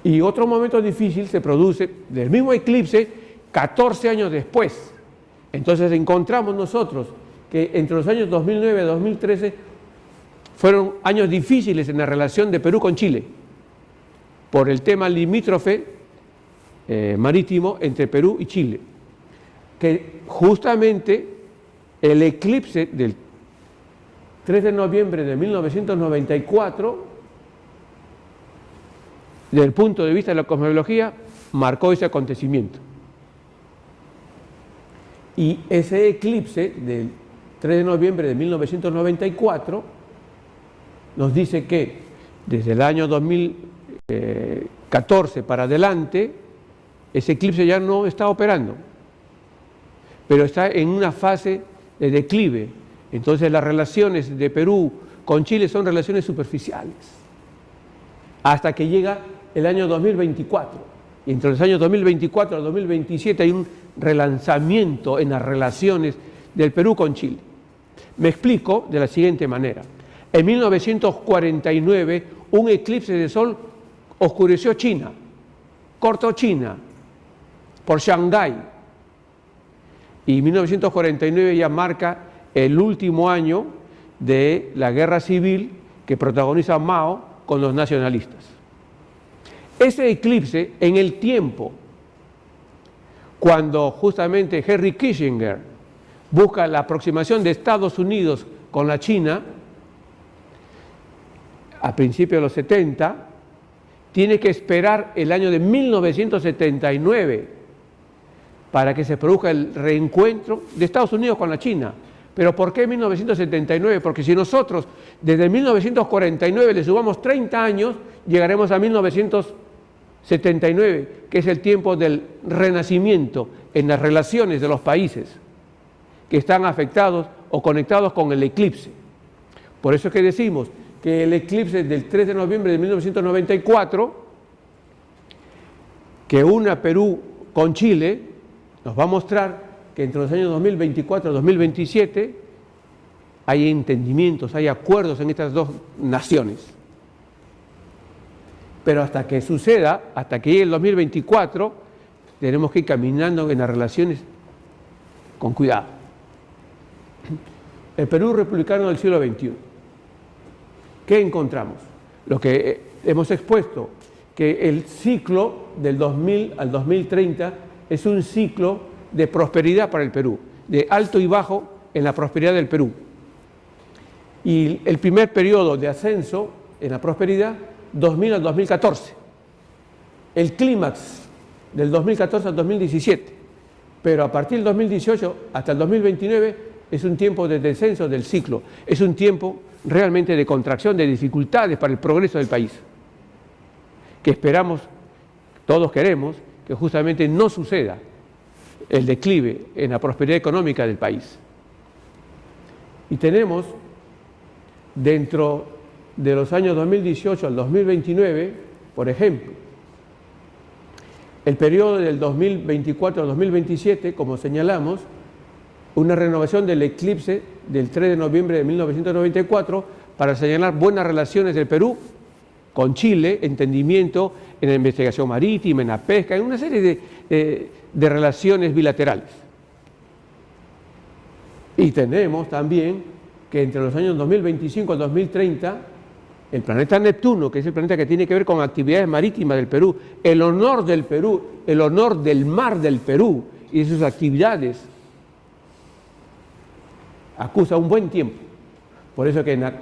Y otro momento difícil se produce del mismo eclipse 14 años después. Entonces encontramos nosotros que entre los años 2009 y 2013 fueron años difíciles en la relación de Perú con Chile, por el tema limítrofe marítimo entre Perú y Chile, que justamente el eclipse del 3 de noviembre de 1994, desde el punto de vista de la cosmología, marcó ese acontecimiento. Y ese eclipse del 3 de noviembre de 1994 nos dice que desde el año 2014 para adelante, ese eclipse ya no está operando, pero está en una fase de declive. Entonces las relaciones de Perú con Chile son relaciones superficiales, hasta que llega el año 2024. Y entre los años 2024 al 2027 hay un relanzamiento en las relaciones del Perú con Chile. Me explico de la siguiente manera. En 1949, un eclipse de sol oscureció China, cortó China por Shanghái. Y 1949 ya marca el último año de la guerra civil que protagoniza Mao con los nacionalistas. Ese eclipse, en el tiempo, cuando justamente Henry Kissinger busca la aproximación de Estados Unidos con la China, a principios de los 70, tiene que esperar el año de 1979 para que se produzca el reencuentro de Estados Unidos con la China. ¿Pero por qué 1979? Porque si nosotros desde 1949 le sumamos 30 años, llegaremos a 1979, que es el tiempo del renacimiento en las relaciones de los países que están afectados o conectados con el eclipse. Por eso es que decimos que el eclipse del 3 de noviembre de 1994, que une a Perú con Chile, nos va a mostrar que entre los años 2024 y 2027 hay entendimientos, hay acuerdos en estas dos naciones. Pero hasta que suceda, hasta que llegue el 2024, tenemos que ir caminando en las relaciones con cuidado. El Perú republicano del siglo XXI. ¿Qué encontramos? Lo que hemos expuesto, que el ciclo del 2000 al 2030 es un ciclo de prosperidad para el Perú, de alto y bajo en la prosperidad del Perú. Y el primer periodo de ascenso en la prosperidad, 2000 al 2014. El clímax del 2014 al 2017. Pero a partir del 2018 hasta el 2029 es un tiempo de descenso del ciclo, es un tiempo realmente de contracción, de dificultades para el progreso del país, que esperamos, todos queremos, que justamente no suceda el declive en la prosperidad económica del país. Y tenemos, dentro de los años 2018 al 2029, por ejemplo, el periodo del 2024 al 2027, como señalamos, una renovación del eclipse del 3 de noviembre de 1994 para señalar buenas relaciones del Perú con Chile, entendimiento en la investigación marítima, en la pesca, en una serie de relaciones bilaterales. Y tenemos también que entre los años 2025 al 2030, el planeta Neptuno, que es el planeta que tiene que ver con actividades marítimas del Perú, el honor del Perú, el honor del mar del Perú y de sus actividades, acusa un buen tiempo. Por eso que en la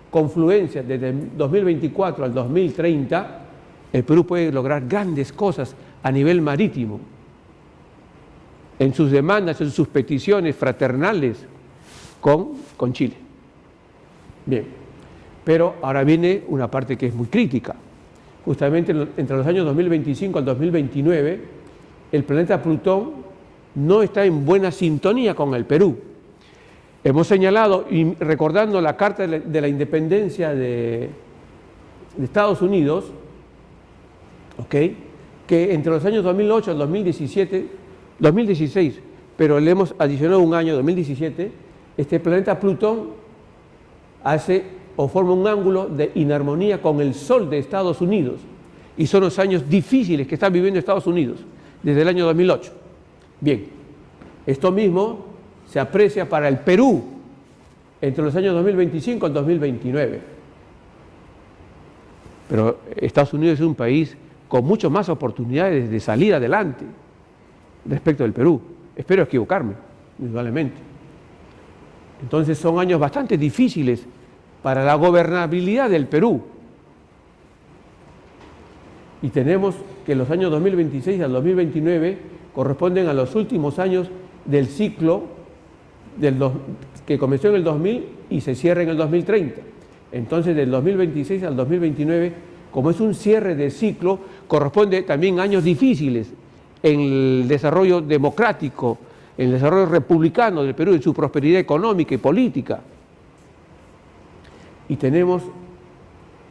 confluencia desde 2024 al 2030, el Perú puede lograr grandes cosas a nivel marítimo. en sus demandas, en sus peticiones fraternales con Chile. Bien, pero ahora viene una parte que es muy crítica. Justamente entre los años 2025 al 2029, el planeta Plutón no está en buena sintonía con el Perú. Hemos señalado, y recordando la Carta de la Independencia de Estados Unidos, ¿okay?, que entre los años 2008 al 2016, pero le hemos adicionado un año, 2017, este planeta Plutón hace o forma un ángulo de inarmonía con el Sol de Estados Unidos, y son los años difíciles que está viviendo Estados Unidos desde el año 2008. Bien, esto mismo se aprecia para el Perú entre los años 2025 y 2029. Pero Estados Unidos es un país con muchas más oportunidades de salir adelante respecto del Perú. Espero equivocarme, indudablemente. Entonces son años bastante difíciles para la gobernabilidad del Perú. Y tenemos que los años 2026 al 2029 corresponden a los últimos años del ciclo que comenzó en el 2000 y se cierra en el 2030. Entonces, del 2026 al 2029, como es un cierre de ciclo, corresponde también a años difíciles en el desarrollo democrático, en el desarrollo republicano del Perú, en su prosperidad económica y política. Y tenemos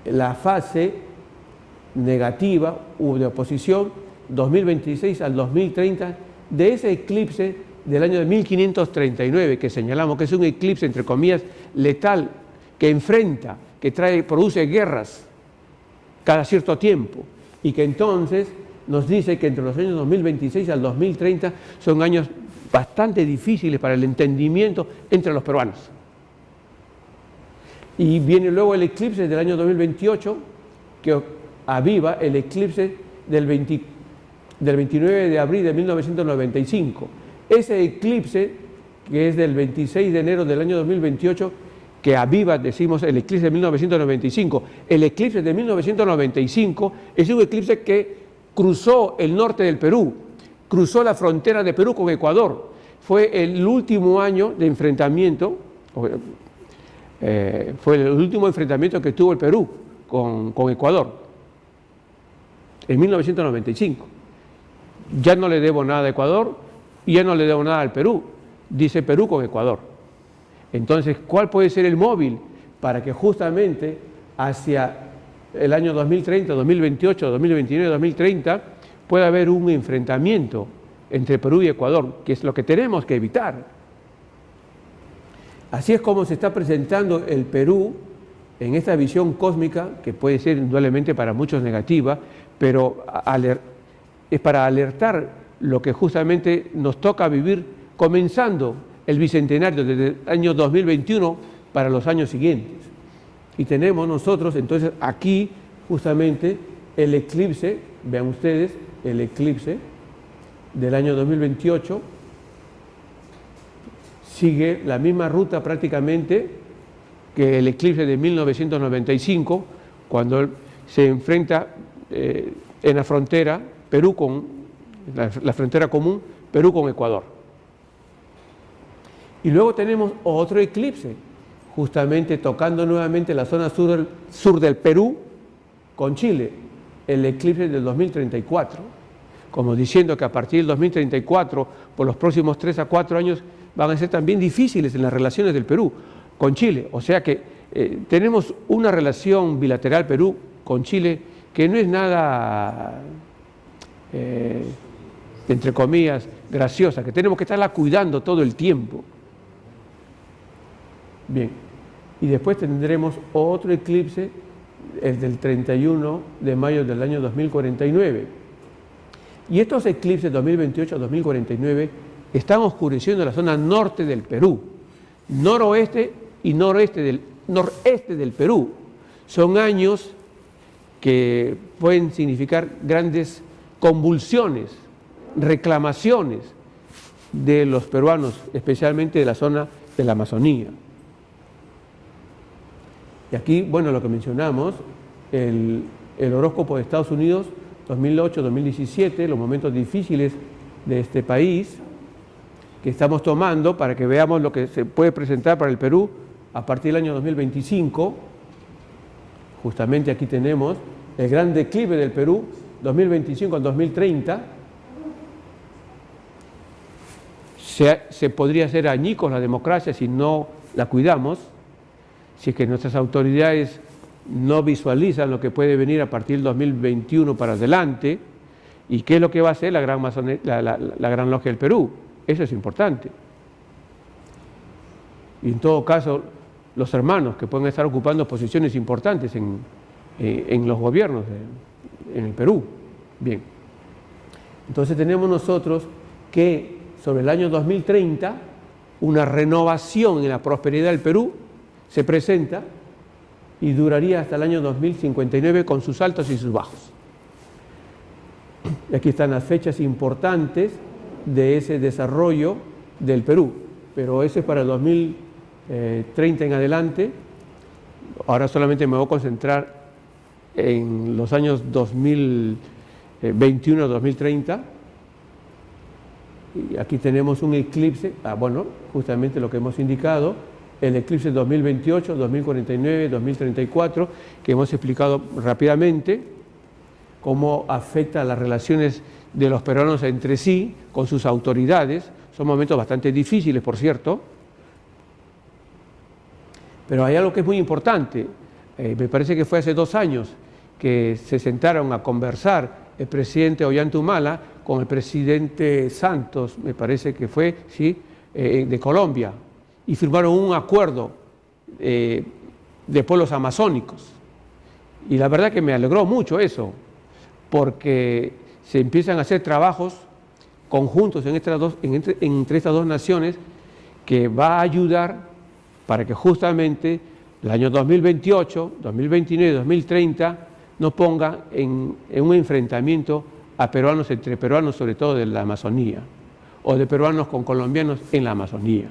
la fase negativa u de oposición 2026 al 2030 de ese eclipse del año de 1539, que señalamos que es un eclipse, entre comillas, letal, que enfrenta, que produce guerras cada cierto tiempo, y que entonces nos dice que entre los años 2026 al 2030 son años bastante difíciles para el entendimiento entre los peruanos. Y viene luego el eclipse del año 2028, que aviva el eclipse del 29 de abril de 1995. Ese eclipse, que es del 26 de enero del año 2028, que aviva, decimos, el eclipse de 1995. El eclipse de 1995 es un eclipse que cruzó el norte del Perú, cruzó la frontera de Perú con Ecuador. Fue el último año de enfrentamiento, fue el último enfrentamiento que tuvo el Perú con Ecuador, en 1995. Ya no le debo nada a Ecuador y ya no le debo nada al Perú, dice Perú con Ecuador. Entonces, ¿cuál puede ser el móvil para que justamente hacia el año 2030, 2028, 2029, 2030 pueda haber un enfrentamiento entre Perú y Ecuador, que es lo que tenemos que evitar? Así es como se está presentando el Perú en esta visión cósmica, que puede ser indudablemente para muchos negativa, pero es para alertar lo que justamente nos toca vivir comenzando el bicentenario desde el año 2021 para los años siguientes. Y tenemos nosotros entonces aquí justamente el eclipse, vean ustedes, el eclipse del año 2028 sigue la misma ruta prácticamente que el eclipse de 1995, cuando se enfrenta en la frontera Perú con la frontera común Perú con Ecuador. Y luego tenemos otro eclipse, justamente tocando nuevamente la zona sur del Perú con Chile, el eclipse del 2034, como diciendo que a partir del 2034, por los próximos 3 a 4 años, van a ser también difíciles en las relaciones del Perú con Chile. O sea que tenemos una relación bilateral Perú con Chile que no es nada, entre comillas, graciosa, que tenemos que estarla cuidando todo el tiempo. Bien, y después tendremos otro eclipse, el del 31 de mayo del año 2049. Y estos eclipses 2028-2049 están oscureciendo la zona norte del Perú, noroeste y noreste del Perú. Son años que pueden significar grandes convulsiones, reclamaciones de los peruanos, especialmente de la zona de la Amazonía. Y aquí, bueno, lo que mencionamos, el horóscopo de Estados Unidos, 2008-2017, los momentos difíciles de este país, que estamos tomando para que veamos lo que se puede presentar para el Perú a partir del año 2025. Justamente aquí tenemos el gran declive del Perú, 2025 al 2030. Se podría hacer añicos la democracia si no la cuidamos, si es que nuestras autoridades no visualizan lo que puede venir a partir del 2021 para adelante, y qué es lo que va a hacer la Gran Logia del Perú. Eso es importante. Y en todo caso, los hermanos que pueden estar ocupando posiciones importantes en los gobiernos en el Perú. Bien. Entonces tenemos nosotros que sobre el año 2030 una renovación en la prosperidad del Perú se presenta y duraría hasta el año 2059 con sus altos y sus bajos. Y aquí están las fechas importantes de ese desarrollo del Perú, pero ese es para el 2030 en adelante. Ahora solamente me voy a concentrar en los años 2021 a 2030. Y aquí tenemos un eclipse, bueno, justamente lo que hemos indicado, el eclipse 2028, 2049, 2034, que hemos explicado rápidamente cómo afecta a las relaciones de los peruanos entre sí, con sus autoridades. Son momentos bastante difíciles, por cierto. Pero hay algo que es muy importante. Me parece que fue hace 2 años que se sentaron a conversar el presidente Ollanta Humala con el presidente Santos, me parece que fue, ¿sí?, de Colombia, y firmaron un acuerdo de pueblos amazónicos. Y la verdad que me alegró mucho eso, porque se empiezan a hacer trabajos conjuntos entre estas dos naciones que va a ayudar para que justamente el año 2028, 2029, 2030 no ponga en un enfrentamiento a peruanos entre peruanos, sobre todo de la Amazonía, o de peruanos con colombianos en la Amazonía.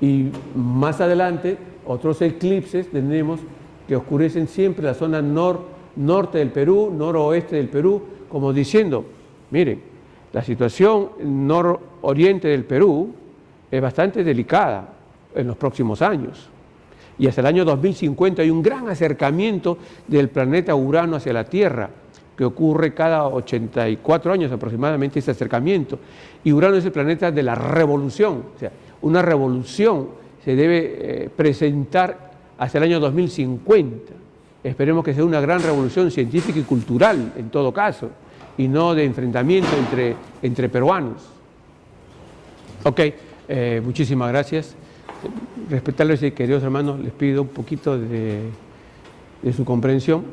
Y más adelante, otros eclipses tenemos que oscurecen siempre la zona norte del Perú, noroeste del Perú, como diciendo, miren, la situación nororiente del Perú es bastante delicada en los próximos años. Y hasta el año 2050 hay un gran acercamiento del planeta Urano hacia la Tierra, que ocurre cada 84 años aproximadamente ese acercamiento. Y Urano es el planeta de la revolución, o sea, una revolución se debe presentar hasta el año 2050. Esperemos que sea una gran revolución científica y cultural, en todo caso, y no de enfrentamiento entre peruanos. Ok, muchísimas gracias. Respetarles y queridos hermanos, les pido un poquito de su comprensión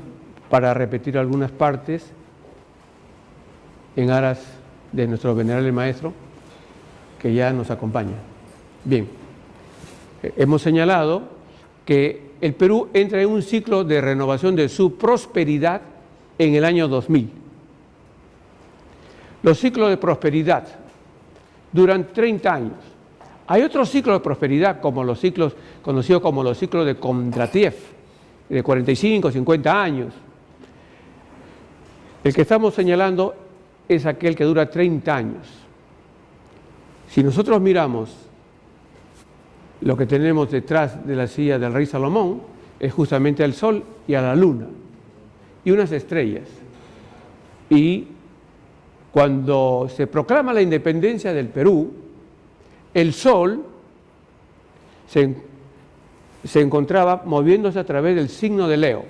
para repetir algunas partes en aras de nuestro venerable maestro que ya nos acompaña. Bien, hemos señalado que el Perú entra en un ciclo de renovación de su prosperidad en el año 2000. Los ciclos de prosperidad duran 30 años. Hay otros ciclos de prosperidad, como los ciclos conocidos como los ciclos de Kondratiev, de 45, 50 años. El que estamos señalando es aquel que dura 30 años. Si nosotros miramos lo que tenemos detrás de la silla del rey Salomón, es justamente al sol y a la luna, y unas estrellas. Y cuando se proclama la independencia del Perú, el sol se encontraba moviéndose a través del signo de Leo,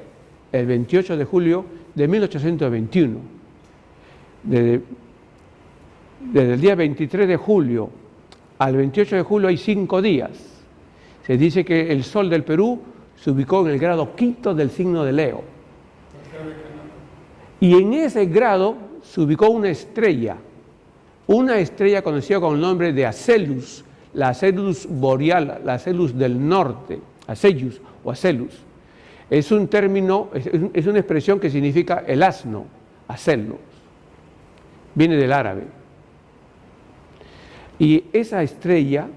el 28 de julio de 1821. Desde el día 23 de julio al 28 de julio hay 5 días. Se dice que el sol del Perú se ubicó en el grado 5 del signo de Leo. Y en ese grado se ubicó una estrella conocida con el nombre de Acelus, la Acelus boreal, la Acelus del norte, Acellus o Acelus. Es un término, es una expresión que significa el asno, Acelus. Viene del árabe. Y esa estrella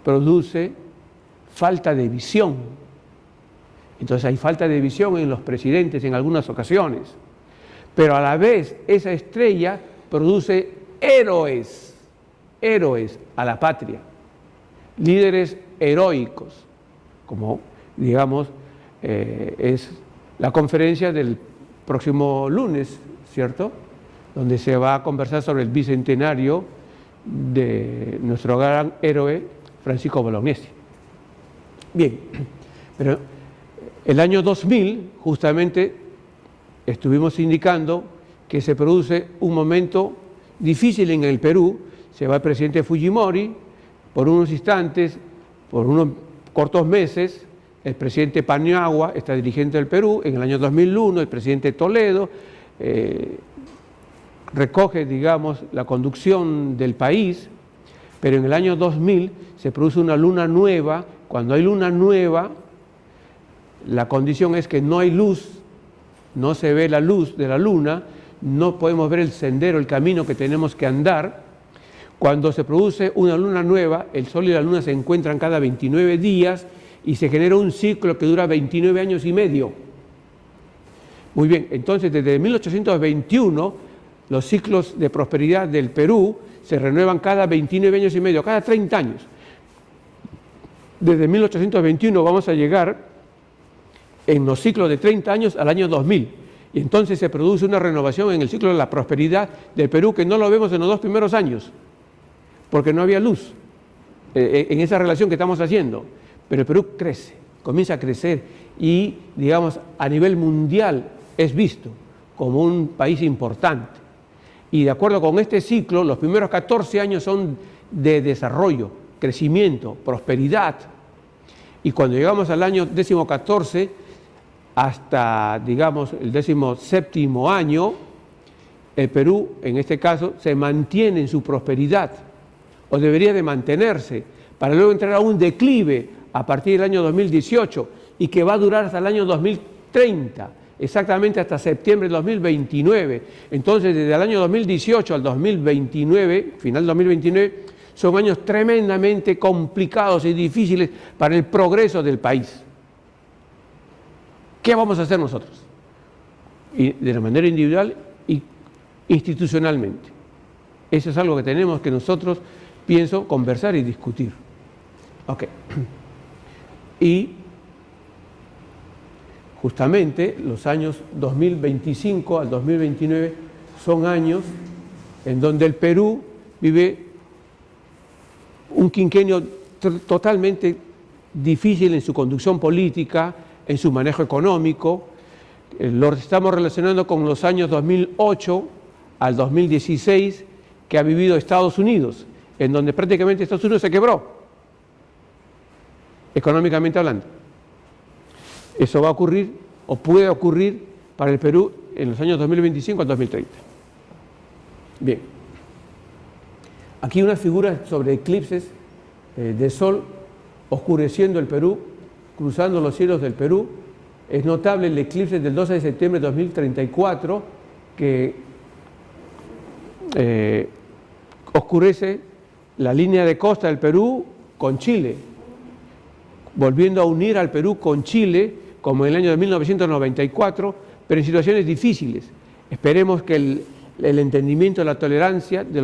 produce falta de visión. Entonces hay falta de visión en los presidentes en algunas ocasiones. Pero a la vez esa estrella produce héroes, héroes a la patria, líderes heroicos, como digamos es la conferencia del próximo lunes, ¿cierto?, donde se va a conversar sobre el bicentenario de nuestro gran héroe Francisco Bolognesi. Bien, pero el año 2000 justamente estuvimos indicando que se produce un momento difícil en el Perú. Se va el presidente Fujimori por unos instantes, por unos cortos meses. El presidente Paniagua está dirigente del Perú. En el año 2001 el presidente Toledo recoge, digamos, la conducción del país, pero en el año 2000 se produce una luna nueva. Cuando hay luna nueva, la condición es que no hay luz, no se ve la luz de la luna, no podemos ver el sendero, el camino que tenemos que andar. Cuando se produce una luna nueva, el Sol y la Luna se encuentran cada 29 días y se genera un ciclo que dura 29 años y medio. Muy bien, entonces desde 1821 los ciclos de prosperidad del Perú se renuevan cada 29 años y medio, cada 30 años. Desde 1821 vamos a llegar en los ciclos de 30 años al año 2000. Y entonces se produce una renovación en el ciclo de la prosperidad del Perú que no lo vemos en los 2 primeros años, porque no había luz en esa relación que estamos haciendo. Pero el Perú crece, comienza a crecer y, digamos, a nivel mundial es visto como un país importante. Y de acuerdo con este ciclo, los primeros 14 años son de desarrollo, crecimiento, prosperidad. Y cuando llegamos al año 14 hasta, digamos, el 17º año, el Perú, en este caso, se mantiene en su prosperidad, o debería de mantenerse, para luego entrar a un declive a partir del año 2018 y que va a durar hasta el año 2030, exactamente hasta septiembre de 2029. Entonces, desde el año 2018 al 2029, final 2029, son años tremendamente complicados y difíciles para el progreso del país. ¿Qué vamos a hacer nosotros? Y de la manera individual y institucionalmente. Eso es algo que tenemos que nosotros, pienso, conversar y discutir. Ok. Y justamente los años 2025 al 2029 son años en donde el Perú vive un quinquenio totalmente difícil en su conducción política, en su manejo económico. Lo estamos relacionando con los años 2008 al 2016 que ha vivido Estados Unidos, en donde prácticamente Estados Unidos se quebró, económicamente hablando. Eso va a ocurrir o puede ocurrir para el Perú en los años 2025 al 2030. Bien. Aquí unas figuras sobre eclipses de sol oscureciendo el Perú, cruzando los cielos del Perú. Es notable el eclipse del 12 de septiembre de 2034 que oscurece la línea de costa del Perú con Chile, volviendo a unir al Perú con Chile como en el año de 1994, pero en situaciones difíciles. Esperemos que el entendimiento, la tolerancia de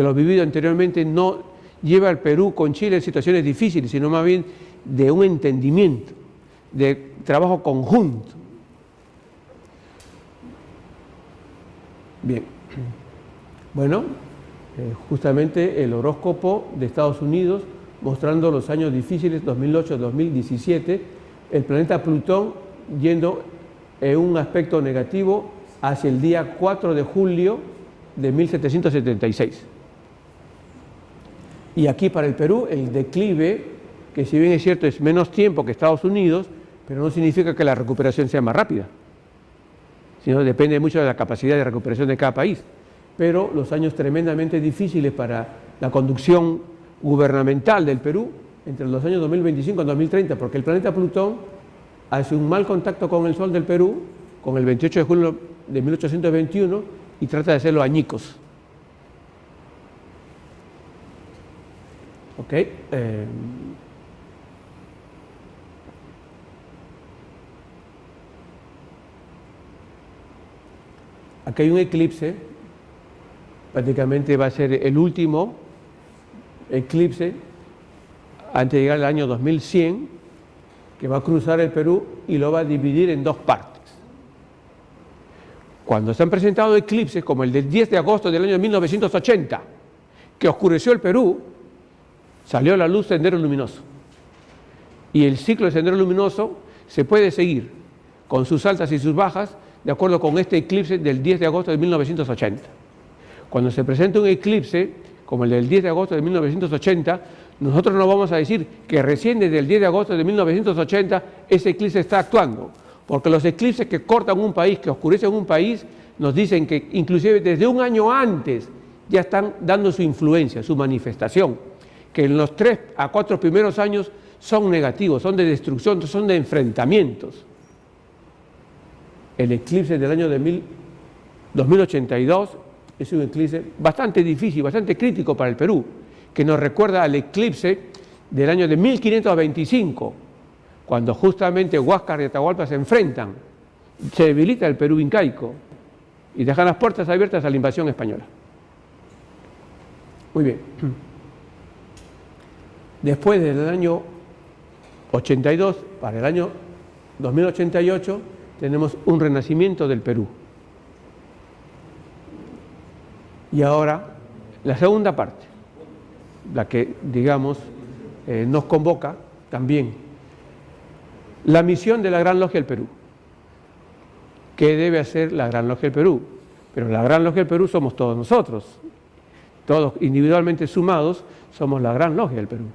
lo vivido anteriormente no lleve al Perú con Chile en situaciones difíciles, sino más bien de un entendimiento, de trabajo conjunto. Bien, bueno, justamente el horóscopo de Estados Unidos mostrando los años difíciles 2008-2017, el planeta Plutón yendo en un aspecto negativo hacia el día 4 de julio de 1776. Y aquí para el Perú el declive, que si bien es cierto es menos tiempo que Estados Unidos, pero no significa que la recuperación sea más rápida, sino depende mucho de la capacidad de recuperación de cada país. Pero los años tremendamente difíciles para la conducción gubernamental del Perú entre los años 2025 y 2030, porque el planeta Plutón hace un mal contacto con el Sol del Perú, con el 28 de julio de 1821, y trata de hacerlo añicos. ¿Ok? Aquí hay un eclipse prácticamente va a ser el último eclipse antes de llegar al año 2100, que va a cruzar el Perú y lo va a dividir en dos partes. Cuando se han presentado eclipses, como el del 10 de agosto del año 1980, que oscureció el Perú, salió a la luz Sendero Luminoso. Y el ciclo de Sendero Luminoso se puede seguir con sus altas y sus bajas de acuerdo con este eclipse del 10 de agosto de 1980. Cuando se presenta un eclipse, como el del 10 de agosto de 1980, nosotros no vamos a decir que recién desde el 10 de agosto de 1980 ese eclipse está actuando, porque los eclipses que cortan un país, que oscurecen un país, nos dicen que inclusive desde un año antes ya están dando su influencia, su manifestación, que en los 3 a 4 primeros años son negativos, son de destrucción, son de enfrentamientos. El eclipse del año 2082 es un eclipse bastante difícil, bastante crítico para el Perú, que nos recuerda al eclipse del año de 1525, cuando justamente Huáscar y Atahualpa se enfrentan, se debilita el Perú incaico y dejan las puertas abiertas a la invasión española. Muy bien. Después del año 82, para el año 2088, tenemos un renacimiento del Perú. Y ahora, la segunda parte, la que, digamos, nos convoca también, la misión de la Gran Logia del Perú. ¿Qué debe hacer la Gran Logia del Perú? Pero la Gran Logia del Perú somos todos nosotros. Todos individualmente sumados somos la Gran Logia del Perú.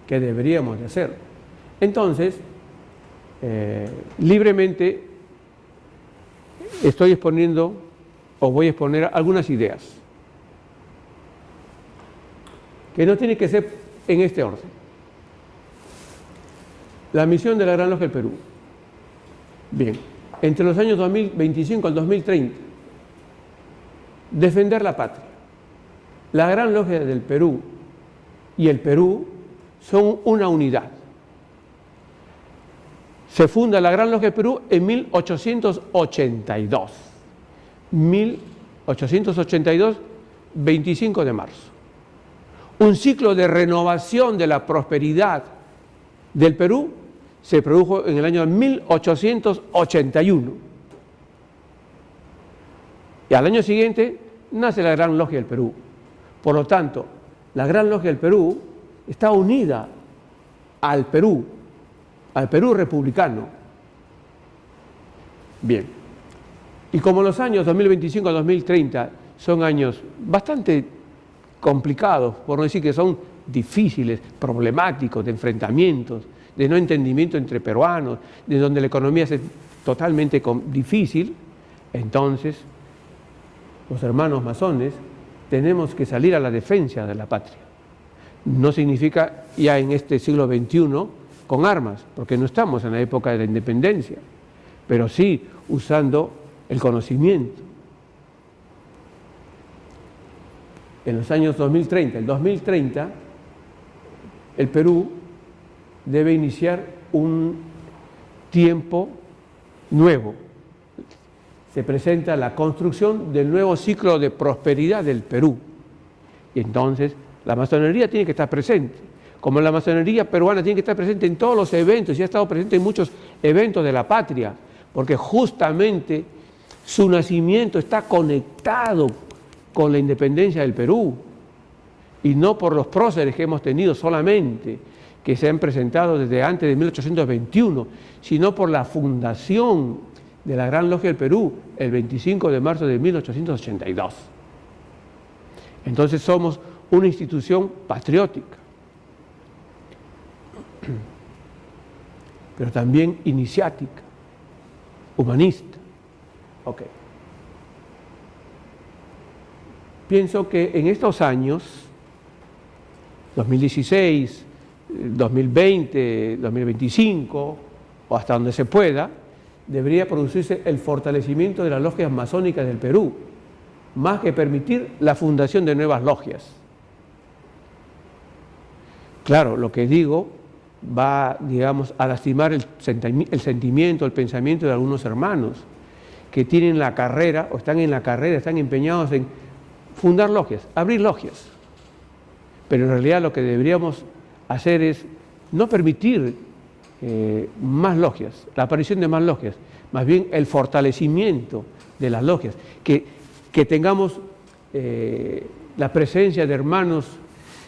¿Qué deberíamos de hacer? Entonces, libremente estoy exponiendo o voy a exponer algunas ideas que no tiene que ser en este orden. La misión de la Gran Logia del Perú. Bien, entre los años 2025 al 2030, defender la patria. La Gran Logia del Perú y el Perú son una unidad. Se funda la Gran Logia del Perú en 1882. 1882, 25 de marzo. Un ciclo de renovación de la prosperidad del Perú se produjo en el año 1881. Y al año siguiente nace la Gran Logia del Perú. Por lo tanto, la Gran Logia del Perú está unida al Perú republicano. Bien. Y como los años 2025 a 2030 son años bastante complicados, por no decir que son difíciles, problemáticos, de enfrentamientos, de no entendimiento entre peruanos, de donde la economía es totalmente difícil, entonces los hermanos masones tenemos que salir a la defensa de la patria. No significa ya en este siglo XXI con armas, porque no estamos en la época de la independencia, pero sí usando el conocimiento. En los años 2030, el Perú debe iniciar un tiempo nuevo. Se presenta la construcción del nuevo ciclo de prosperidad del Perú. Y entonces la masonería tiene que estar presente. Como la masonería peruana tiene que estar presente en todos los eventos y ha estado presente en muchos eventos de la patria, porque justamente su nacimiento está conectado con la independencia del Perú, y no por los próceres que hemos tenido solamente, que se han presentado desde antes de 1821, sino por la fundación de la Gran Logia del Perú el 25 de marzo de 1882. Entonces somos una institución patriótica, pero también iniciática, humanista. Ok. Pienso que en estos años, 2016, 2020, 2025, o hasta donde se pueda, debería producirse el fortalecimiento de las logias masónicas del Perú, más que permitir la fundación de nuevas logias. Claro, lo que digo va, digamos, a lastimar el sentimiento, el pensamiento de algunos hermanos que tienen la carrera, o están en la carrera, están empeñados en fundar logias, abrir logias. Pero en realidad lo que deberíamos hacer es no permitir más logias, la aparición de más logias, más bien el fortalecimiento de las logias, que tengamos la presencia de hermanos,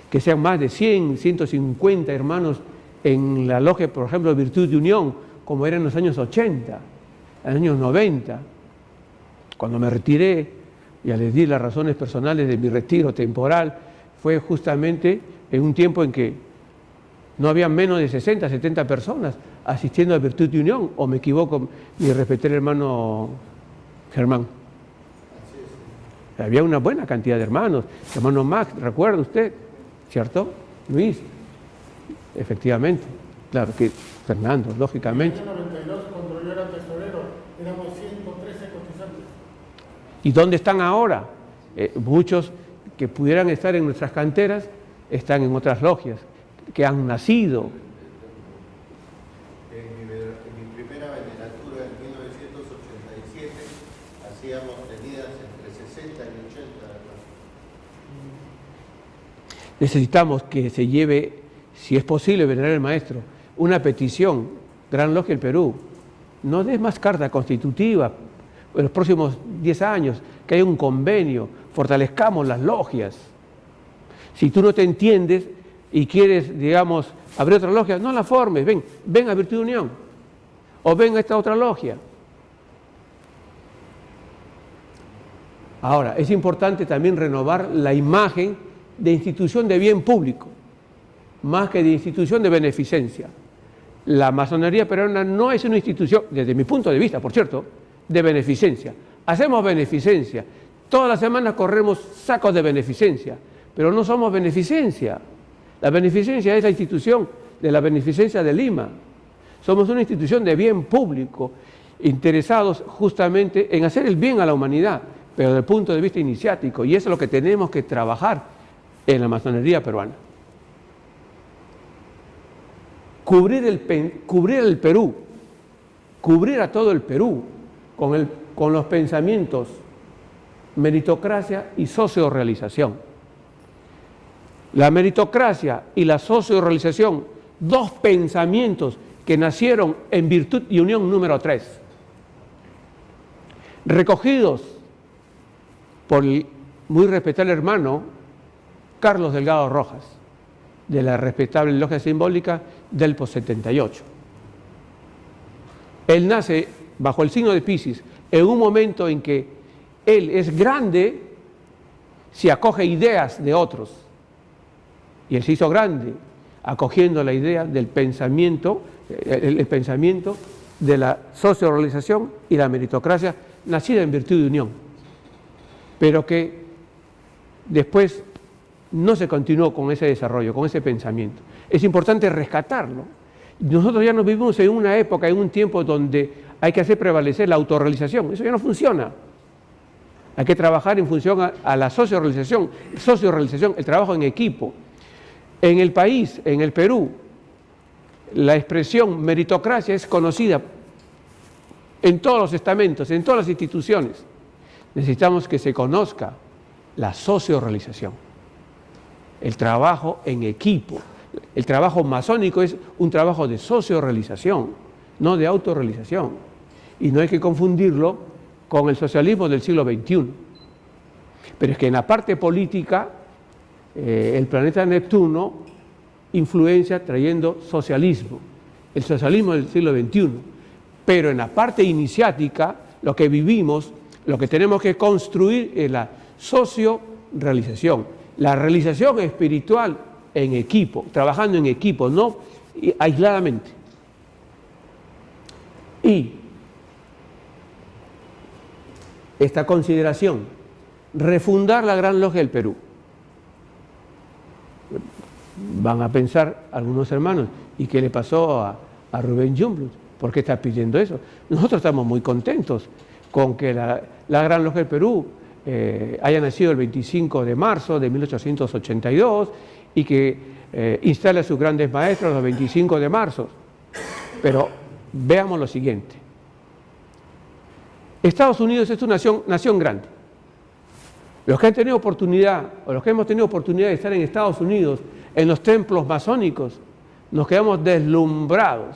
que sean más de 100, 150 hermanos en la logia, por ejemplo, Virtud de Unión, como era en los años 80, en los años 90. Cuando me retiré, ya les di las razones personales de mi retiro temporal, fue justamente en un tiempo en que no había menos de 60, 70 personas asistiendo a Virtud de Unión, o me equivoco, mi respetable hermano Germán. Había una buena cantidad de hermanos, hermano Max, ¿recuerda usted? ¿Cierto? Luis, efectivamente, claro que Fernando, lógicamente. En el año 92, cuando yo era tesorero, éramos 113 cotizantes. ¿Y dónde están ahora? Muchos que pudieran estar en nuestras canteras están en otras logias, que han nacido. En mi primera veneratura en 1987 hacíamos tenidas entre 60 y 80 hermanos. Necesitamos que se lleve, si es posible, venerar el maestro, una petición, Gran Logia del Perú, no des más carta constitutiva en los próximos 10 años, que haya un convenio, fortalezcamos las logias. Si tú no te entiendes y quieres, digamos, abrir otra logia, no la formes, ven a Virtud de Unión, o ven a esta otra logia. Ahora, es importante también renovar la imagen de institución de bien público, más que de institución de beneficencia. La masonería peruana no es una institución, desde mi punto de vista, por cierto, de beneficencia. Hacemos beneficencia, todas las semanas corremos sacos de beneficencia, pero no somos beneficencia. La beneficencia es la institución de la beneficencia de Lima. Somos una institución de bien público, interesados justamente en hacer el bien a la humanidad, pero desde el punto de vista iniciático, y eso es lo que tenemos que trabajar en la masonería peruana. Cubrir el Perú, cubrir a todo el Perú con los pensamientos meritocracia y socio-realización. La meritocracia y la socio-realización, dos pensamientos que nacieron en Virtud y Unión número 3, recogidos por el muy respetable hermano Carlos Delgado Rojas, de la respetable logia simbólica del POS 78. Él nace bajo el signo de Piscis en un momento en que él es grande si acoge ideas de otros. Y él se hizo grande acogiendo la idea del pensamiento, el pensamiento de la socio-realización y la meritocracia nacida en Virtud de Unión, pero que después no se continuó con ese desarrollo, con ese pensamiento. Es importante rescatarlo. Nosotros ya nos vivimos en una época, en un tiempo donde hay que hacer prevalecer la autorrealización. Eso ya no funciona. Hay que trabajar en función a la socio-realización, el trabajo en equipo. En el país, en el Perú, la expresión meritocracia es conocida en todos los estamentos, en todas las instituciones. Necesitamos que se conozca la socio-realización, el trabajo en equipo. El trabajo masónico es un trabajo de socio-realización, no de autorrealización. Y no hay que confundirlo con el socialismo del siglo XXI. Pero es que en la parte política, el planeta Neptuno influencia trayendo socialismo, el socialismo del siglo XXI. Pero en la parte iniciática, lo que vivimos, lo que tenemos que construir es la socio-realización, la realización espiritual en equipo, trabajando en equipo, no aisladamente. Y esta consideración, refundar la Gran Logia del Perú. Van a pensar algunos hermanos, ¿y qué le pasó a Rubén Jungblut? ¿Por qué está pidiendo eso? Nosotros estamos muy contentos con que la Gran Logia del Perú haya nacido el 25 de marzo de 1882 y que instale a sus grandes maestros los 25 de marzo. Pero veamos lo siguiente. Estados Unidos es una nación grande. Los que han tenido oportunidad, o los que hemos tenido oportunidad de estar en Estados Unidos, en los templos masónicos, nos quedamos deslumbrados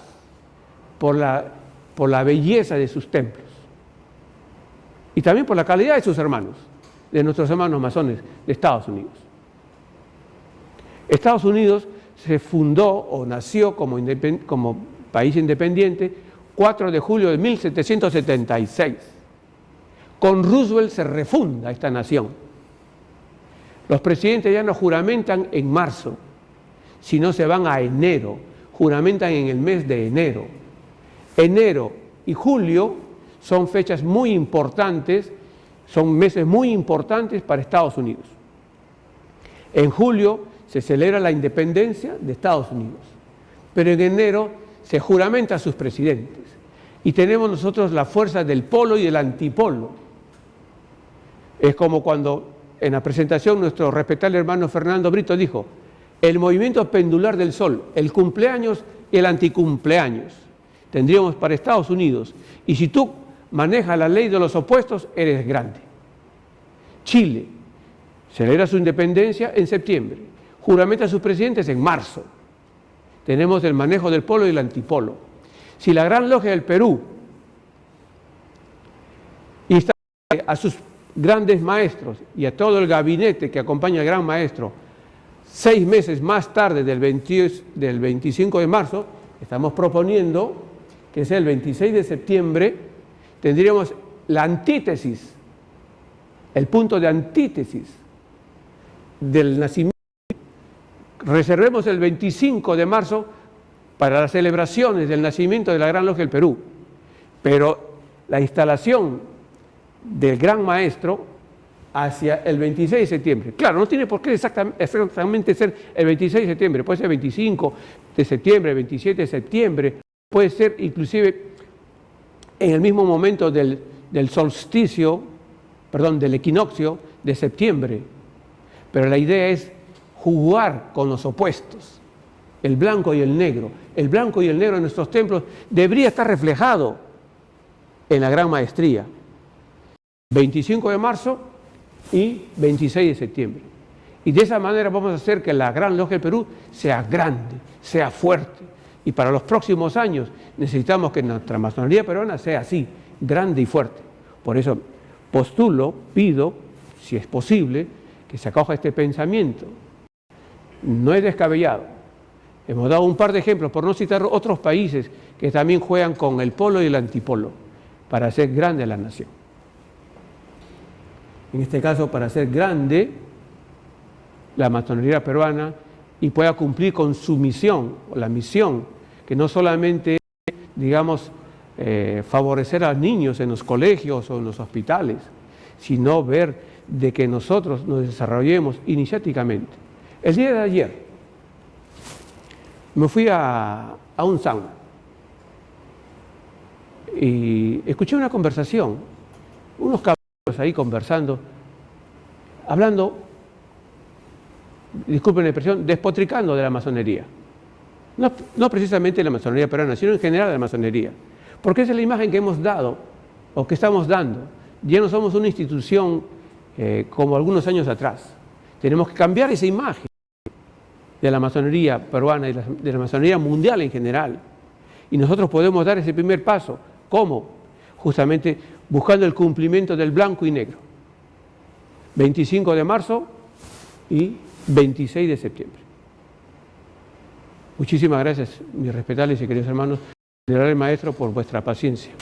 por la belleza de sus templos. Y también por la calidad de sus hermanos, de nuestros hermanos masones de Estados Unidos. Estados Unidos se fundó o nació como país independiente 4 de julio de 1776. Con Roosevelt se refunda esta nación. Los presidentes ya no juramentan en marzo, sino se van a enero, juramentan en el mes de enero. Enero y julio son fechas muy importantes, son meses muy importantes para Estados Unidos. En julio se celebra la independencia de Estados Unidos, pero en enero se juramenta a sus presidentes. Y tenemos nosotros la fuerza del polo y del antipolo. Es como cuando en la presentación nuestro respetable hermano Fernando Brito dijo, el movimiento pendular del sol, el cumpleaños y el anticumpleaños. Tendríamos para Estados Unidos. Y si tú manejas la ley de los opuestos, eres grande. Chile celebra su independencia en septiembre, juramenta a sus presidentes en marzo. Tenemos el manejo del polo y el antipolo. Si la Gran Logia del Perú instala a sus grandes maestros y a todo el gabinete que acompaña al gran maestro 6 meses más tarde del 25 de marzo, estamos proponiendo que sea el 26 de septiembre, tendríamos la antítesis, el punto de antítesis del nacimiento. Reservemos el 25 de marzo para las celebraciones del nacimiento de la Gran Logia del Perú, pero la instalación del gran maestro hacia el 26 de septiembre. Claro, no tiene por qué exactamente ser el 26 de septiembre, puede ser el 25 de septiembre, el 27 de septiembre, puede ser inclusive en el mismo momento del solsticio, del equinoccio de septiembre. Pero la idea es jugar con los opuestos, el blanco y el negro. El blanco y el negro en nuestros templos debería estar reflejado en la gran maestría. 25 de marzo y 26 de septiembre. Y de esa manera vamos a hacer que la Gran Logia del Perú sea grande, sea fuerte. Y para los próximos años necesitamos que nuestra masonería peruana sea así, grande y fuerte. Por eso postulo, pido, si es posible, que se acoja este pensamiento. No es descabellado. Hemos dado un par de ejemplos, por no citar otros países que también juegan con el polo y el antipolo para hacer grande la nación. En este caso, para hacer grande la masonería peruana y pueda cumplir con su misión, o la misión, que no solamente es, digamos, favorecer a los niños en los colegios o en los hospitales, sino ver de que nosotros nos desarrollemos iniciáticamente. El día de ayer me fui a un sauna y escuché una conversación, unos caballeros ahí conversando, hablando, disculpen la expresión, despotricando de la masonería. No precisamente de la masonería peruana, sino en general de la masonería. Porque esa es la imagen que hemos dado, o que estamos dando. Ya no somos una institución como algunos años atrás. Tenemos que cambiar esa imagen de la masonería peruana y de la masonería mundial en general. Y nosotros podemos dar ese primer paso. ¿Cómo? Justamente buscando el cumplimiento del blanco y negro. 25 de marzo y 26 de septiembre. Muchísimas gracias, mis respetables y queridos hermanos, general maestro, por vuestra paciencia.